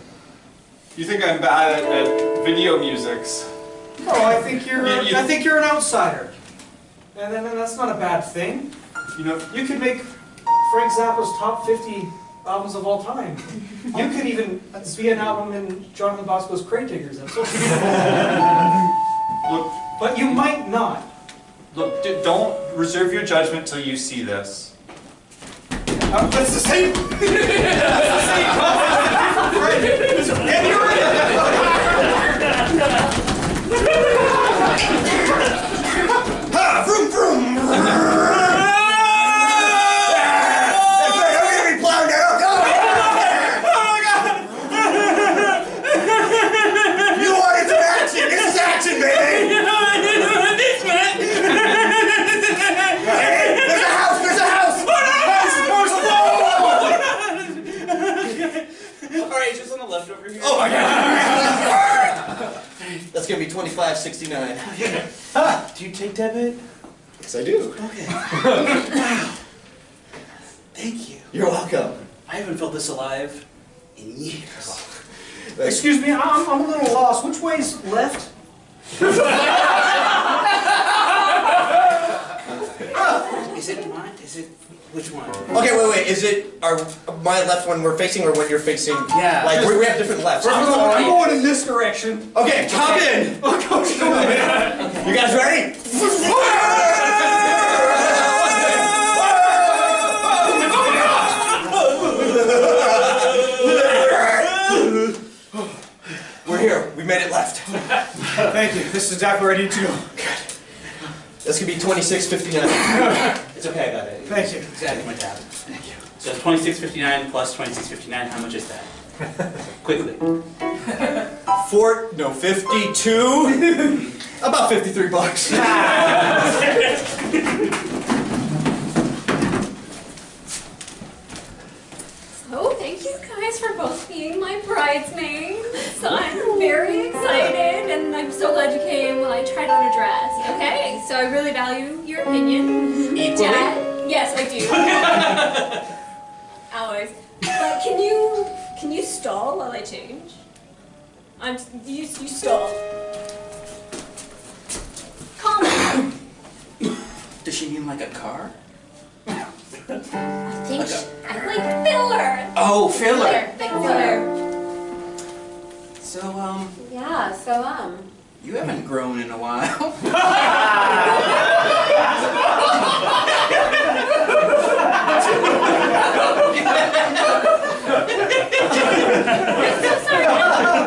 bad at video musics? No, I think you're an outsider, and then that's not a bad thing. You know, you could make Frank Zappa's top 50 albums of all time. You could even be an album in Jonathan Bosco's Crate Diggers. That's so look, but you might not. Look, don't reserve your judgment till you see this. That's the same. That's the same comment. And you're in it. Ha! Vroom vroom! That's right, I'm gonna be plowing that up! Oh my god! You wanted some action! This is action, baby! Hey, there's a house! There's a house! Alright, just on the left over here. Oh my god! That's gonna be 25.69. Do you take debit? Yes, I do. Okay. Wow. Thank you. You're welcome. I haven't felt this alive in years. Excuse me, I'm a little lost. Which way's left? Is it mine? Is it which one? Okay, wait. Is it my left one we're facing, or when you're facing? Yeah. Like we have different lefts. I'm going in this direction. Okay, hop in. Oh, gosh, go ahead. You guys ready? We're here. We made it left. Thank you. This is exactly where I need to go. This could be 2659. It's okay, I got it. Thank you. Exactly my tab. Thank you. So 2659 plus 2659, how much is that? Quickly. 52. About 53 bucks. Oh, thank you guys for both being my bridesmaids. I'm very excited, and I'm so glad you came while I tried on a dress. Okay, so I really value your opinion. Equally? Dad, yes, I do. Always. But can you stall while I change? You stall. Calm down. Does she mean like a car? I think like filler. Oh, filler. Big filler. So, Yeah, so, you haven't grown in a while.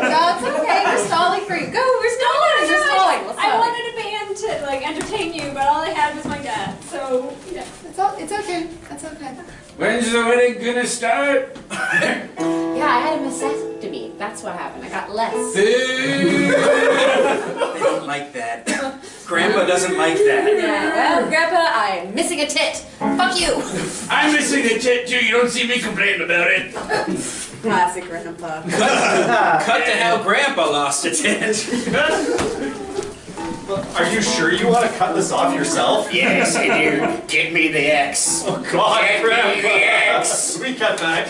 That's okay, we're stalling for you. Go, we're stalling, we're stalling. I wanted a band to like entertain you, but all I had was my dad. So yeah. It's okay, that's okay. When's the wedding gonna start? Yeah, I had a mastectomy. That's what happened. I got less. They don't like that. Grandpa doesn't like that. Yeah, well, Grandpa, I'm missing a tit. Fuck you. I'm missing a tit too. You don't see me complaining about it. Classic Grandpa. Cut to how Grandpa lost a tit. Are you sure you want to cut this off yourself? Yes, I do. Get me the X. Oh God, Get me Grandpa. the X. We cut back.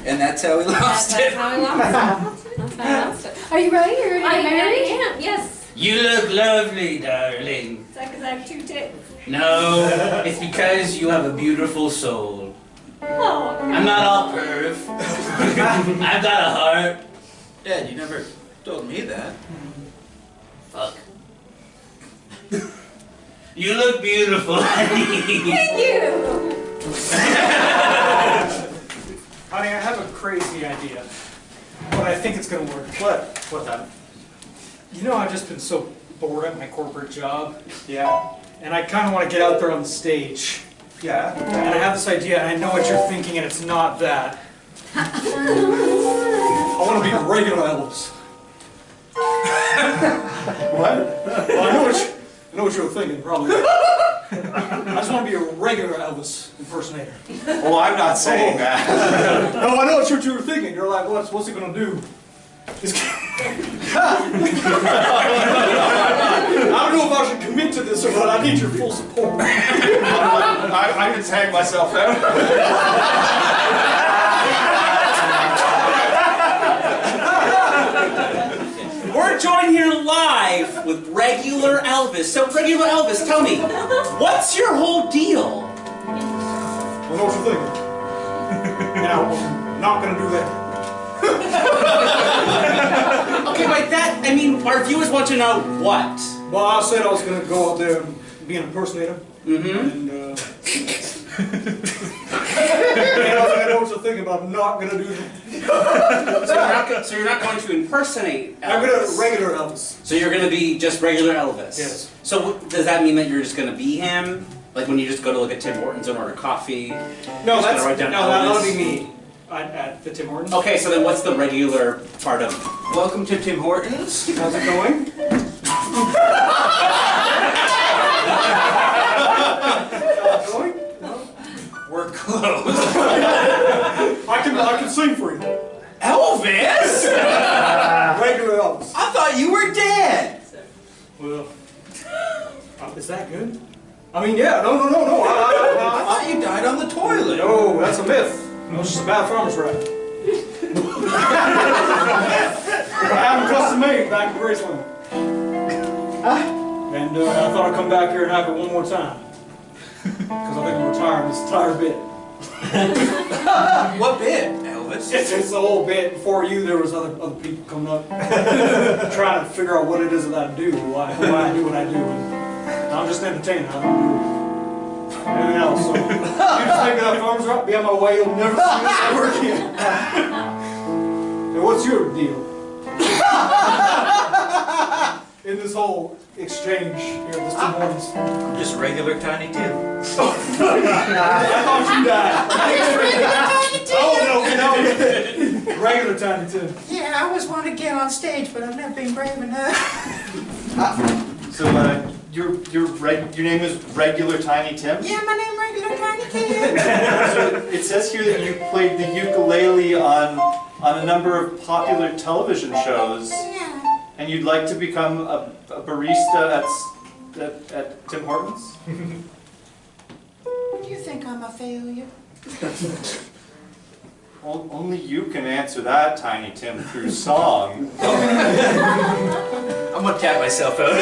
And that's how he lost That's it. how I lost it. That's how I lost it. Are you ready? Are you ready to get married? am. Yes. You look lovely, darling. Is that because I have 2 tits? No, it's because you have a beautiful soul. Oh. I'm not all perv. I've got a heart. Dad, you never told me that. Fuck. You look beautiful. Thank you. Honey, I have a crazy idea. But I think it's gonna work. What? What that? You know, I've just been so bored at my corporate job. Yeah. And I kind of want to get out there on the stage. Yeah. And I have this idea, and I know what you're thinking, and it's not that. I want to be regular Elvis. What? Well, I know what you're thinking, probably. I just want to be a regular Elvis impersonator. Well, I'm not saying that. No, I know what you were thinking. You're like, what's he gonna do? I don't know if I should commit to this or not. I need your full support. I can tag myself out. We're joined here live with regular Elvis. So, regular Elvis, tell me, what's your whole deal? I know what you're thinking. Now, I'm not gonna do that. Okay, like that, I mean, our viewers want to know what? Well, I said I was gonna go out there and be an impersonator. Mm-hmm. And, I know what you're thinking, but I'm not gonna do that. So you're not going to impersonate Elvis? I'm gonna regular Elvis. So you're going to be just regular Elvis? Yes. So does that mean that you're just going to be him? Like when you just go to like a Tim Hortons and order coffee? No, that'll that'll be me. At the Tim Hortons. Okay, so then what's the regular part of it? Welcome to Tim Hortons. How's it going? We're closed. I can sing for you. Elvis? Regular Elvis. I thought you were dead. Well, is that good? I mean, yeah. No. I thought you died on the toilet. No, that's a myth. No, it's just a bad farmer's ride. I have them custom made back in Graceland. And I thought I'd come back here and have it one more time. Because I think I'm retiring this entire bit. What bit, Elvis? It's the whole bit. Before you, there was other people coming up trying to figure out what it is that I do, why I do what I do. And I'm just entertaining. I don't do anything else. So you just take that farmer's route, be on my way, you'll never see this ever again. And what's your deal? In this whole exchange here, this Tim Hortons. I'm just regular Tiny Tim. I thought you died. Oh, no. Regular Tiny Tim. Yeah, I always wanted to get on stage, but I've never been brave enough. So, your name is Regular Tiny Tim? Yeah, my name Regular Tiny Tim. So it says here that you played the ukulele on a number of popular television shows. Yeah. And you'd like to become a barista at Tim Hortons? Do you think I'm a failure? Only you can answer that, Tiny Tim, through song. I'm gonna tap myself out.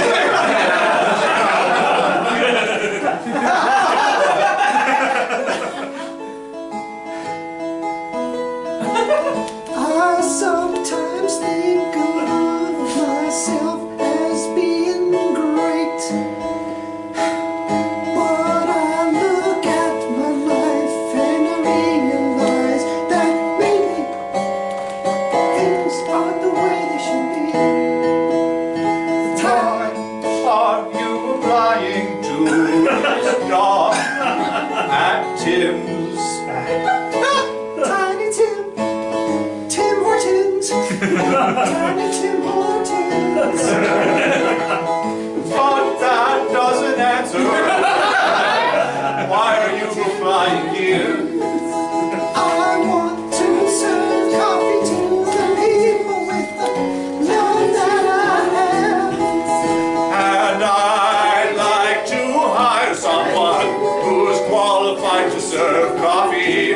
I sometimes think of myself as being great, but I look at my life and I realize that maybe things aren't the way they should be. Why are you applying to this job at Tim's? Tiny Tim, Tim Hortons, Tiny Tim Hortons. But that doesn't answer. Why are you applying here? I want to serve coffee to the people with the love that I have. And I'd like to hire someone who's qualified to serve coffee.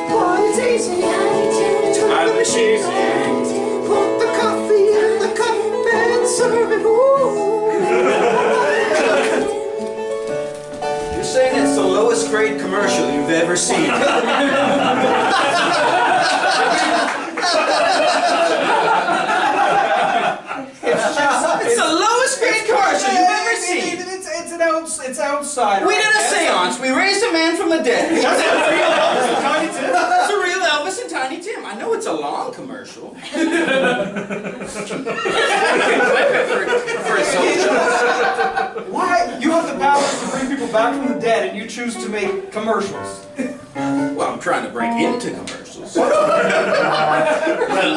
But it's easy to And it's easy. put the coffee in the cup and serve it. Ooh. You're saying it's the lowest grade commercial you've ever seen. It's the lowest grade commercial you've ever seen. It's outside. We did a seance. We raised a man from the dead. That's a real Elvis and Tiny Tim. That's a real Elvis and Tiny Tim. I know it's a long commercial. For a social. Why? You have the power to bring people back from the dead and you choose to make commercials. Well, I'm trying to break into commercials. Well,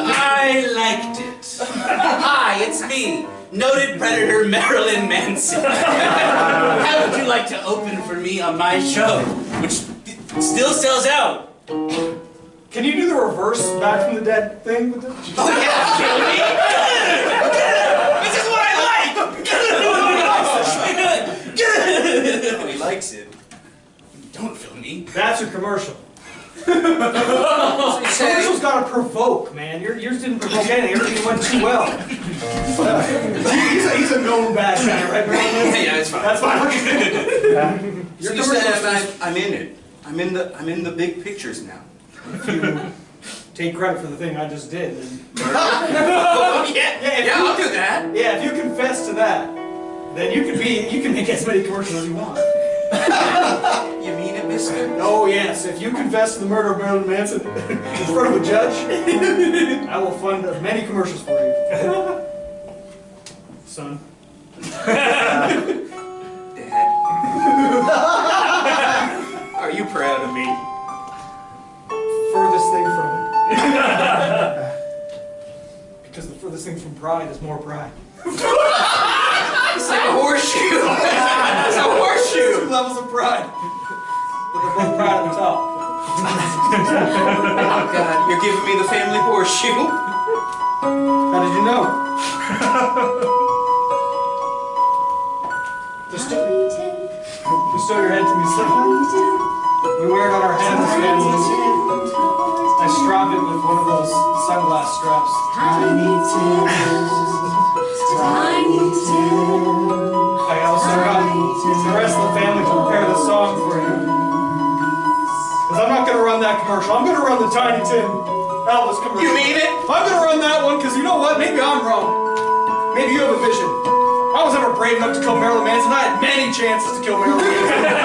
I liked it. Hi, it's me, noted predator Marilyn Manson. How would you like to open for me on my show, which still sells out? Can you do the reverse back from the dead thing with it? Oh yeah, kill me? This is what I like! Oh, he likes it. Don't film me. That's your commercial. Commercial's gotta provoke, man. Yours didn't provoke anything. Everything went too well. he's a known bad guy, right? Yeah, it's fine. That's fine. So you said I'm in it. I'm in the big pictures now. If you take credit for the thing I just did, then yeah, I'll do that. Yeah, if you confess to that, then you can make as many commercials as you want. You mean it, mister? Oh yes, if you confess to the murder of Marilyn Manson in front of a judge, I will fund many commercials for you. Son. Dad. Are you proud of me? Furthest thing from it. Because the furthest thing from pride is more pride. It's like a horseshoe. It's a horseshoe. 2 levels of pride. But they're both proud at the top. Oh God, you're giving me the family horseshoe. How did you know? Just stow your head to me, son. We wear it on our hands as families. I strap it with one of those sunglass straps. Tiny Tim. Tiny Tim. I also got the rest of the family to prepare the song for you. Because I'm not going to run that commercial. I'm going to run the Tiny Tim Elvis commercial. You mean it? I'm going to run that one because you know what? Maybe I'm wrong. Maybe you have a vision. I was never brave enough to kill Marilyn Manson. I had many chances to kill Marilyn Manson.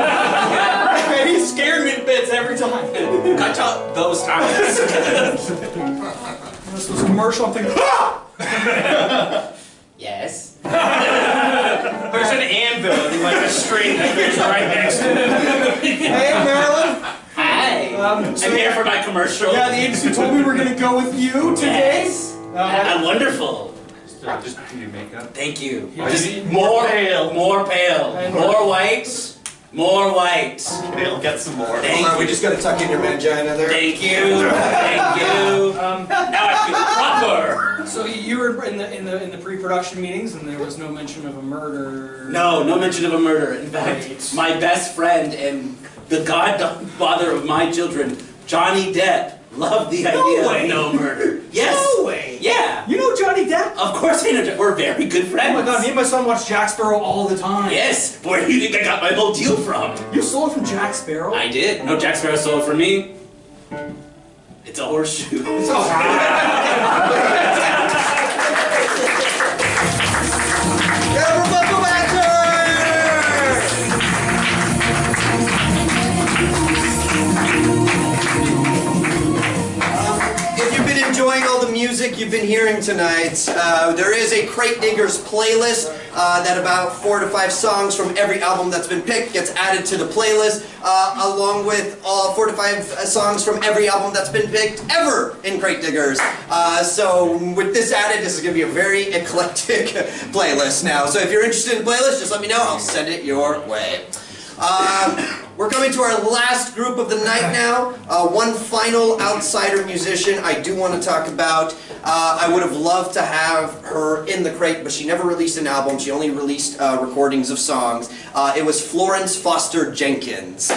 And he scared me to bits every time. Cut out those times. This was a commercial. I'm thinking, ah! Yes. There's an anvil and like a string that goes right next to it. Hey, Marilyn. Hi. I'm here for my commercial. Yeah, the agency told me we're going to go with you today. Yes. Wonderful. Just do your makeup. Thank you. Just More pale. More white. More white. They'll get some more. Thank We just gotta tuck in your mangina there. Thank you. Thank you. Now I feel proper. So you were in the pre-production meetings, and there was no mention of a murder. No mention of a murder. In fact, my best friend and the godfather of my children, Johnny Depp, loved the idea of no murder. Yes. No way. Yeah. You know Johnny Depp? Of course I know. We're very good friends. Oh my god, me and my son watch Jack Sparrow all the time. Yes. Where do you think I got my whole deal from? You stole it from Jack Sparrow? I did. No, Jack Sparrow stole it from me. It's a horseshoe. Enjoying all the music you've been hearing tonight. There is a Crate Diggers playlist that about 4 to 5 songs from every album that's been picked gets added to the playlist, along with all 4 to 5 songs from every album that's been picked ever in Crate Diggers. So with this added, this is going to be a very eclectic playlist now. So if you're interested in the playlist, just let me know. I'll send it your way. We're coming to our last group of the night now. One final outsider musician I do want to talk about. I would have loved to have her in the Crate, but she never released an album. She only released recordings of songs. It was Florence Foster Jenkins.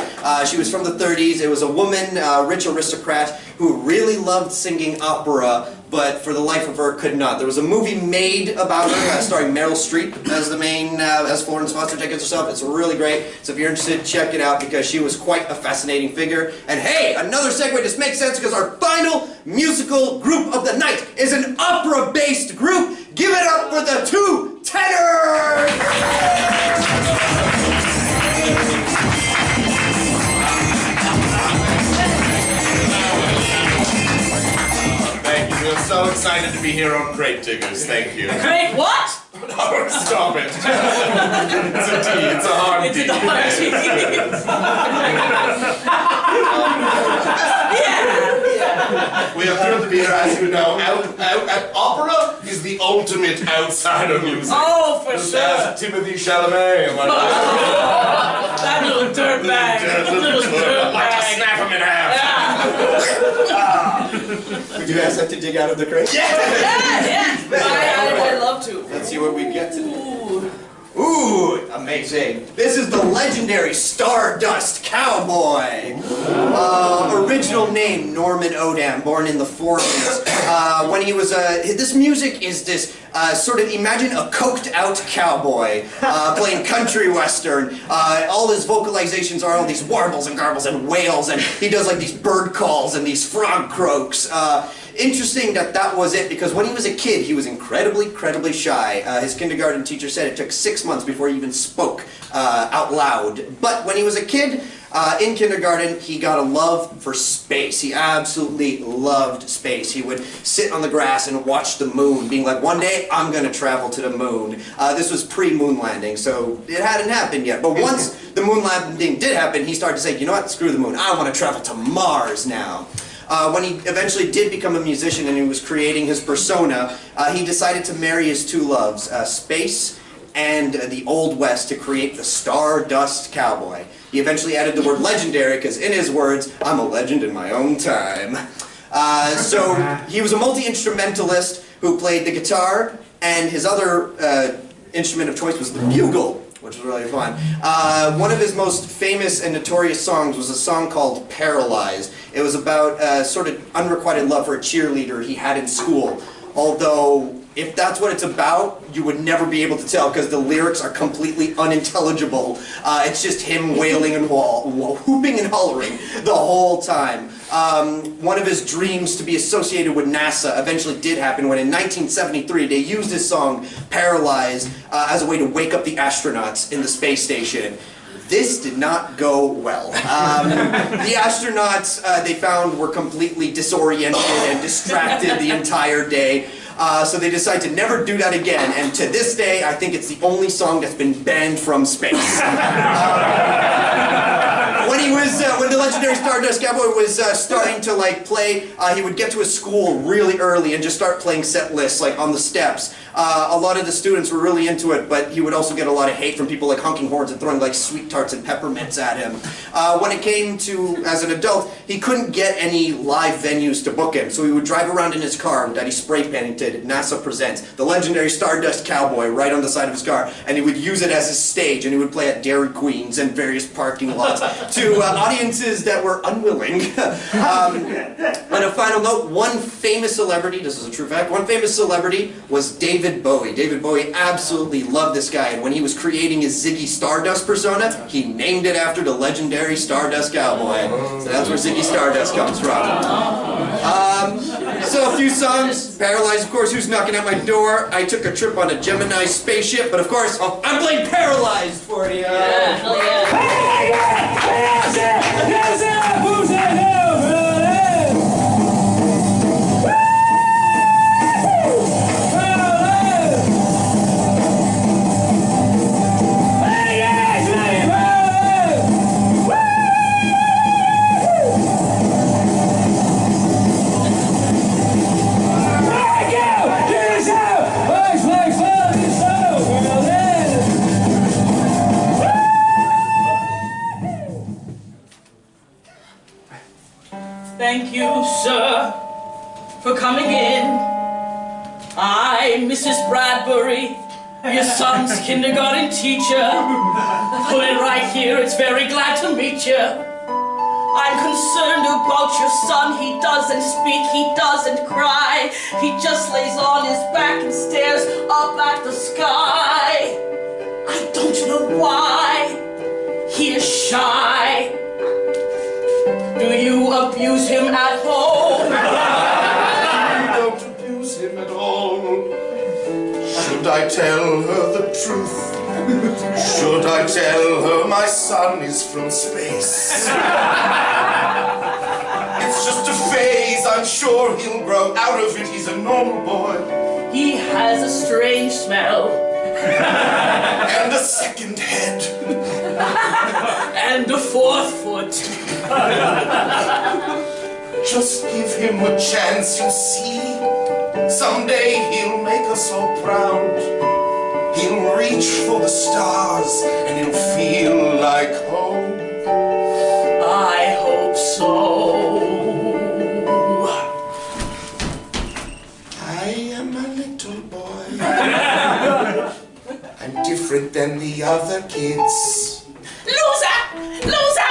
She was from the 30s. It was a woman, rich aristocrat, who really loved singing opera, but for the life of her could not. There was a movie made about her, starring Meryl Streep as the main, as Florence Foster Jenkins herself. It's really great. So if you're interested, check it out because she was quite a fascinating figure. And hey, another segue just makes sense because our final musical group of the night is an opera-based group. Give it up for the 2 tenors! We're so excited to be here on Crate Diggers. Thank you. Great what? Oh, stop it. It's a D. It's a hard D. We are thrilled to be here, as you know. Opera is the ultimate outsider music. Oh, for Just sure. ask Timothy Chalamet. Like, That little dirtbag. Little dirtbag. like to snap him in half. Would you guys like to dig out of the crate? Yeah. I'd love to. Let's see what we get today. Ooh, amazing. This is the legendary Stardust Cowboy. Original name, Norman Odam, born in the 40s. When he was, this music is this sort of, imagine a coked out cowboy playing country western. All his vocalizations are all these warbles and garbles and wails, and he does like these bird calls and these frog croaks. Interesting that was it, because when he was a kid, he was incredibly shy. His kindergarten teacher said it took 6 months before he even spoke out loud. But when he was a kid, in kindergarten, he got a love for space. He absolutely loved space. He would sit on the grass and watch the moon, being like, one day, I'm going to travel to the moon. This was pre-moon landing, so it hadn't happened yet. But once the moon landing did happen, he started to say, you know what, screw the moon. I want to travel to Mars now. When he eventually did become a musician and he was creating his persona, he decided to marry his 2 loves, space and the Old West, to create the Stardust Cowboy. He eventually added the word legendary because, in his words, I'm a legend in my own time. So he was a multi-instrumentalist who played the guitar, and his other instrument of choice was the bugle. which was really fun. One of his most famous and notorious songs was a song called Paralyzed. It was about sort of unrequited love for a cheerleader he had in school. Although, if that's what it's about, you would never be able to tell because the lyrics are completely unintelligible. It's just him wailing and whooping and hollering the whole time. One of his dreams to be associated with NASA eventually did happen when in 1973 they used his song Paralyzed as a way to wake up the astronauts in the space station. This did not go well. The astronauts they found were completely disoriented and distracted the entire day. So they decided to never do that again, and to this day, I think it's the only song that's been banned from space. When the legendary Stardust Cowboy was starting to play, he would get to his school really early and just start playing set lists on the steps. A lot of the students were really into it, but he would also get a lot of hate from people honking horns and throwing sweet tarts and peppermints at him. When it came to as an adult, he couldn't get any live venues to book him, so he would drive around in his car that he spray painted NASA Presents, the legendary Stardust Cowboy, right on the side of his car, and he would use it as his stage, and he would play at Dairy Queens and various parking lots to audiences that were unwilling. On a final note, one famous celebrity, this is a true fact, one famous celebrity was David Bowie. David Bowie absolutely loved this guy, and when he was creating his Ziggy Stardust persona, he named it after the legendary Stardust Cowboy. So that's where Ziggy Stardust comes from. So a few songs. Paralyzed, of course, Who's Knocking at My Door? I Took a Trip on a Gemini Spaceship, but of course, I'm playing Paralyzed for you. Yeah, hell yeah. Thank you, sir, for coming in. I'm Mrs. Bradbury, your son's kindergarten teacher. Put it right here, it's very glad to meet you. I'm concerned about your son. He doesn't speak, he doesn't cry. He just lays on his back and stares up at the sky. I don't know why he is shy. Do you abuse him at home? I don't abuse him at all. Should I tell her the truth? Should I tell her my son is from space? It's just a phase, I'm sure he'll grow out of it. He's a normal boy. He has a strange smell. And a second head. And a fourth foot. Just give him a chance, you see. Someday he'll make us all proud. He'll reach for the stars and he'll feel like home. I hope so. I am a little boy. I'm different than the other kids. Loser! Loser!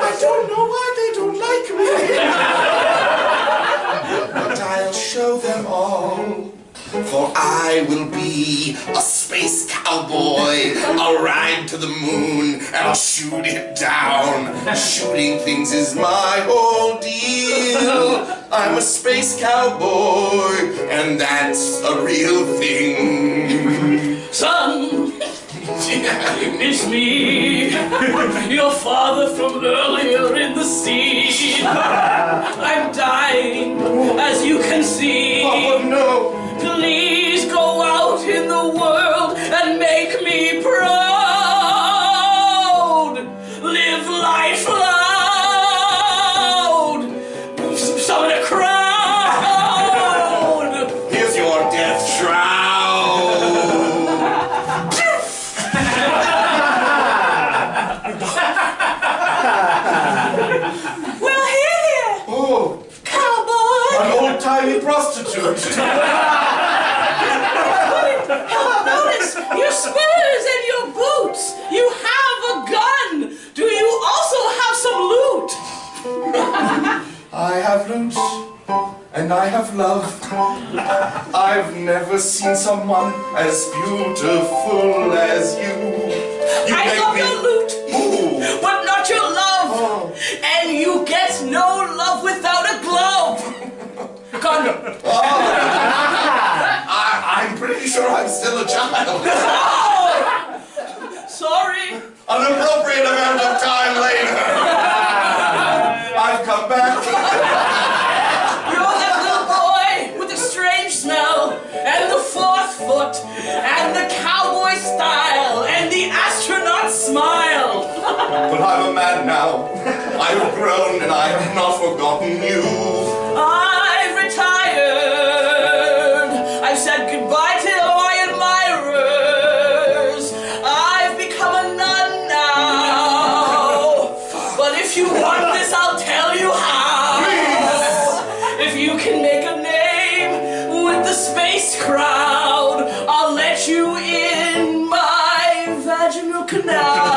I don't know why they don't like me. But I'll show them all. For I will be a space cowboy. I'll ride to the moon and I'll shoot it down. Shooting things is my whole deal. I'm a space cowboy, and that's a real thing. Son, it's me, your father from earlier in the scene. I'm dying, as you can see. Oh no! Please go out in the world and make me proud. Live life loud. Summon a crowd. Here's your death shroud. Well, here and I have loved. I've never seen someone as beautiful as you. I love your lute, but not your love. And you get no love without a glove. Condom. I'm pretty sure I'm still a child. Sorry. An appropriate amount of time later. I've come back. You're that little boy with the strange smell, and the fourth foot, and the cowboy style, and the astronaut smile. But I'm a man now. I've grown and I have not forgotten you. I've retired. I've said goodbye to all my admirers. I've become a nun now. But if you want this, I'll tell you how. If you can make a name with the space crowd, I'll let you in my vaginal canal.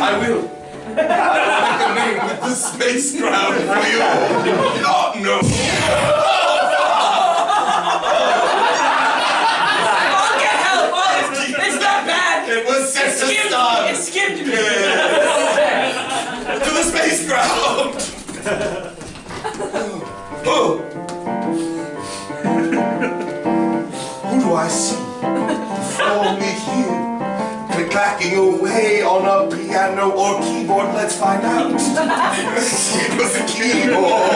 I will. I'll make a name with the space crowd for you. Oh, no. I'll get help. It's not bad. It was just a start. It skimmed me. To the space crowd. Oh. Who do I see? Follow me here. Click-clacking away on a piano or keyboard. Let's find out. It was a keyboard.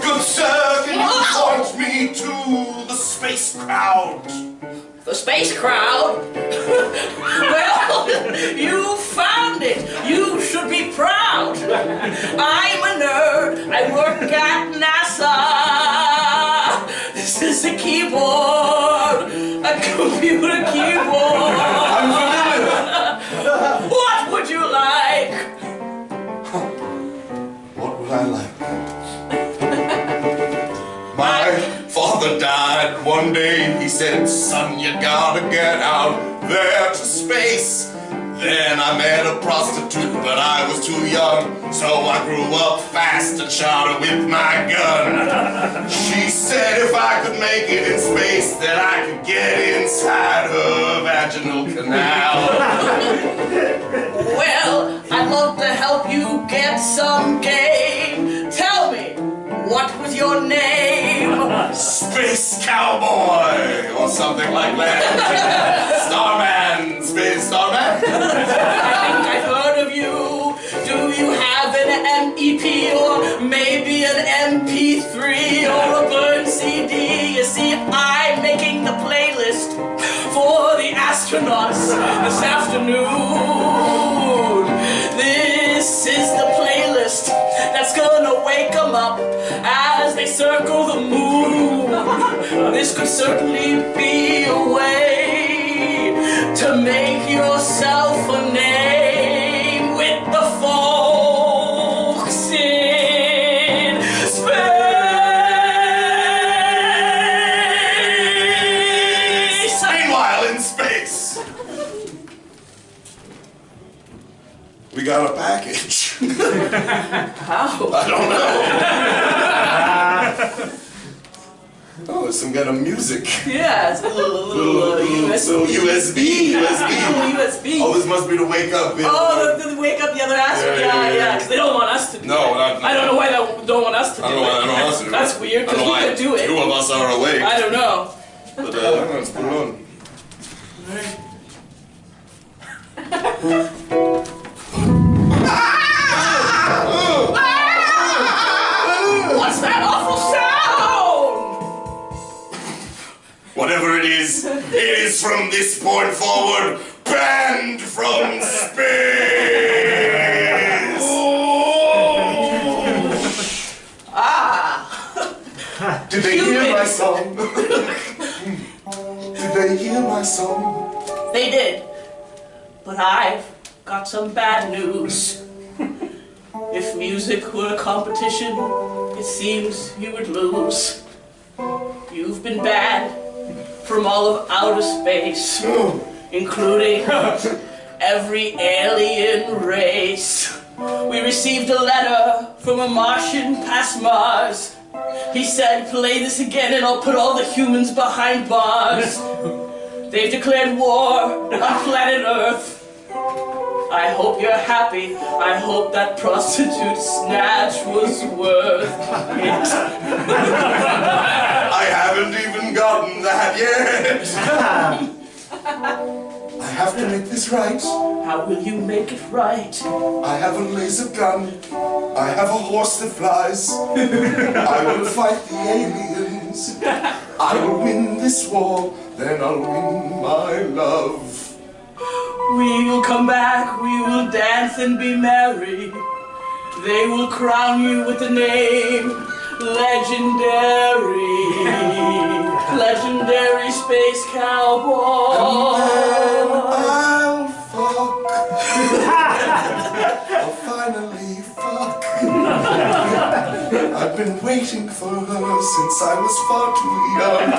Good sir, can you point me to the space crowd? The space crowd? Well, you found it. You should be proud. I'm a nerd. I work at NASA. This is a keyboard. A computer keyboard. I'm familiar. What would you like? What would I like? My father died one day. He said, son, you gotta get out there to space. Then I met a prostitute, but I was too young, so I grew up fast to charter with my gun. She said if I could make it in space, that I could get inside her vaginal canal. Well, I'd love to help you get some game. Tell me, what was your name? Space Cowboy, or something like that. Starman, Space Starman. I think I've heard of you. Do you have an MEP or maybe an MP3 or a burn CD? You see, I'm making the playlist for the astronauts this afternoon. This is the playlist that's gonna wake them up as they circle the moon. This could certainly be a way to make yourself a name with the folks in space. Meanwhile, in space, we got a package. How? I don't know. Oh, there's some kind of music. Yeah, it's a little USB. Little USB. USB. Oh, this must be to wake up. To wake up the other astronauts. Yeah, because they don't want us to do it. No, I don't know why they don't want us to do it. I don't know why they don't want us to do it. That's weird, because we could do it. Two of us are awake. I don't know. But, let's put it on. What's that awful sound? Whatever it is from this point forward banned from space. Did they hear my song? Did they hear my song? They did. But I've got some bad news. If music were a competition, it seems you would lose. You've been banned from all of outer space, including every alien race. we received a letter from a Martian past Mars. He said, play this again and I'll put all the humans behind bars. They've declared war on planet Earth. I hope you're happy. I hope that prostitute snatch was worth it. I haven't even gotten that yet. I have to make this right. How will you make it right? I have a laser gun. I have a horse that flies. I will fight the aliens. I will win this war. Then I'll win my love. We will come back, we will dance and be merry. They will crown you with the name Legendary. Legendary Space Cowboy. I'll fuck. I'll finally fuck. I've been waiting for her since I was far too young.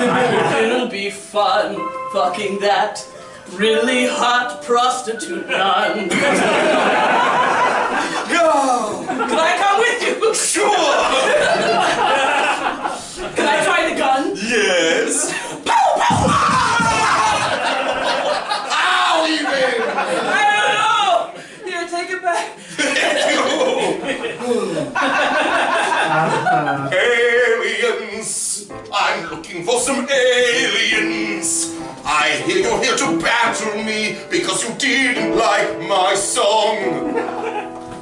It'll be fun fucking that really hot prostitute nun. Go! Can I come with you? Sure! Can I try the gun? Yes! Pow, pow! Ow, even! I don't know! Here, take it back. Aliens! I'm looking for some aliens! I hear you're here to battle me because you didn't like my song.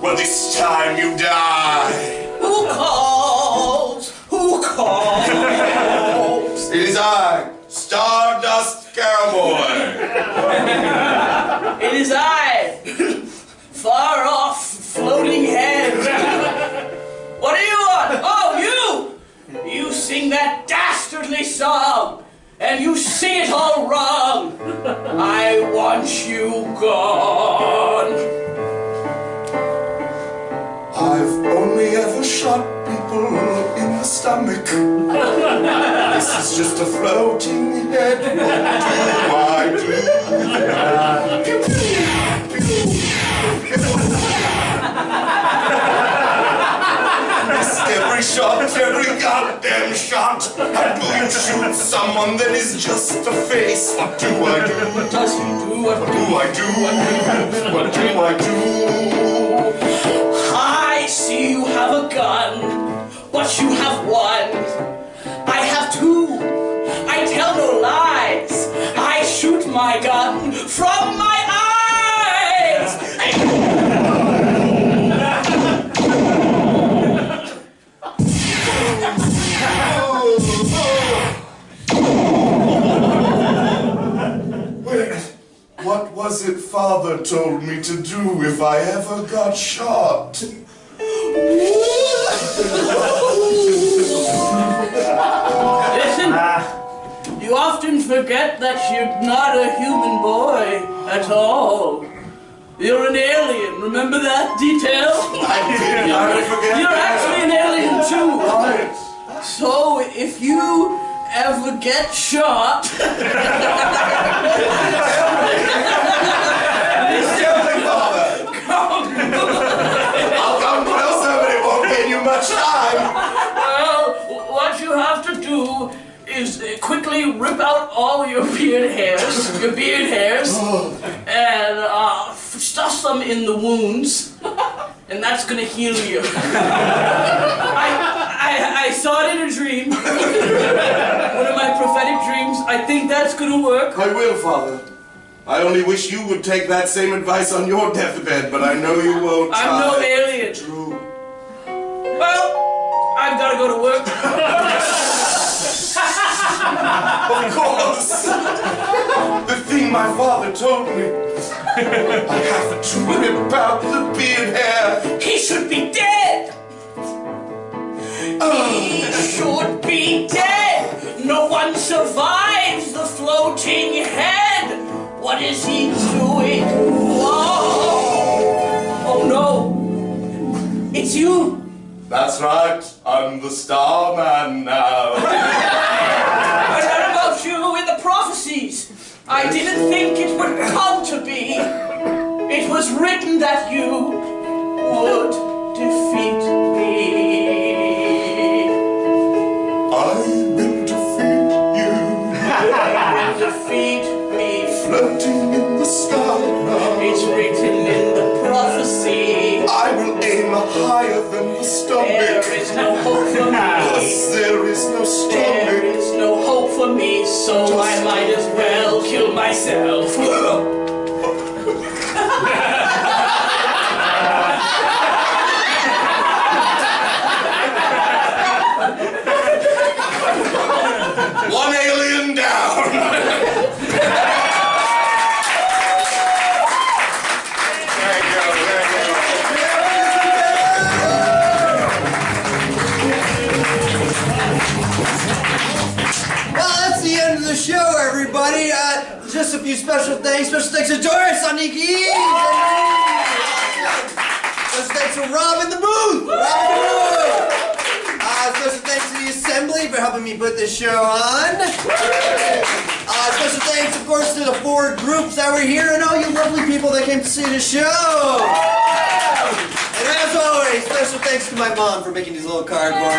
Well, this time you die. Who calls? Who calls? It is I, Stardust Cowboy. It is I, far off floating head. What do you want? Oh, you! You sing that dastardly song. And you sing it all wrong. I want you gone. I've only ever shot people in the stomach. This is just a floating head. What do I do? Every shot, every goddamn shot. How do you shoot someone that is just a face? What do I do? What does he do? What do I do? What do I do? I see you have a gun, but you have one. I have two. I tell no lies. I shoot my gun from my eyes. What was it Father told me to do if I ever got shot? Listen, you often forget that you're not a human boy at all. You're an alien, remember that detail? I did not forget. You're actually an alien too. Right. So if you ever get shot... I'll come closer, but it won't get you much time. Well, what you have to do is quickly rip out all your beard hairs, and stuff them in the wounds, and that's gonna heal you. I saw it in a dream, one of my prophetic dreams. I think that's gonna work. I will, Father. I only wish you would take that same advice on your deathbed, but I know you won't try. I'm no alien. True. Well, I've got to go to work. Of course. The thing my father told me. I have to rip out the beard hair. He should be dead. He should be dead. No one survives the floating head. What is he doing? Whoa. Oh no. It's you. That's right. I'm the Starman now. I heard about you in the prophecies. I didn't think it would come to be. It was written that you would defeat me. I will defeat you. Defeat me. Floating in the sky now. It's written in the prophecy. I will aim higher than the stomach. There is no hope for me. There is no stomach. There is no hope for me, so I might as well kill myself. One alien down. Well, that's the end of the show, everybody. Just a few special thanks. Special thanks to Doris on Nikki. Special thanks to Rob in the booth. Special thanks to the Assembly for helping me put this show on. Special thanks, of course, to the 4 groups that were here and all you lovely people that came to see the show. And as always, special thanks to my mom for making these little cardboard.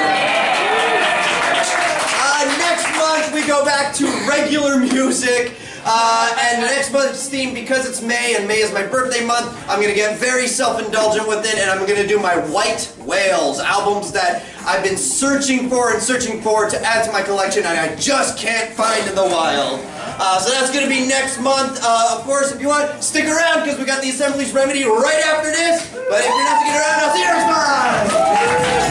Next month we go back to regular music. And next month's theme, because it's May and May is my birthday month, I'm going to get very self-indulgent with it, and I'm going to do my White Whales, albums that I've been searching for to add to my collection and I just can't find in the wild. So that's going to be next month. Of course, if you want, stick around because we got the Assembly's Remedy right after this. But if you're not sticking around, I'll see you next month!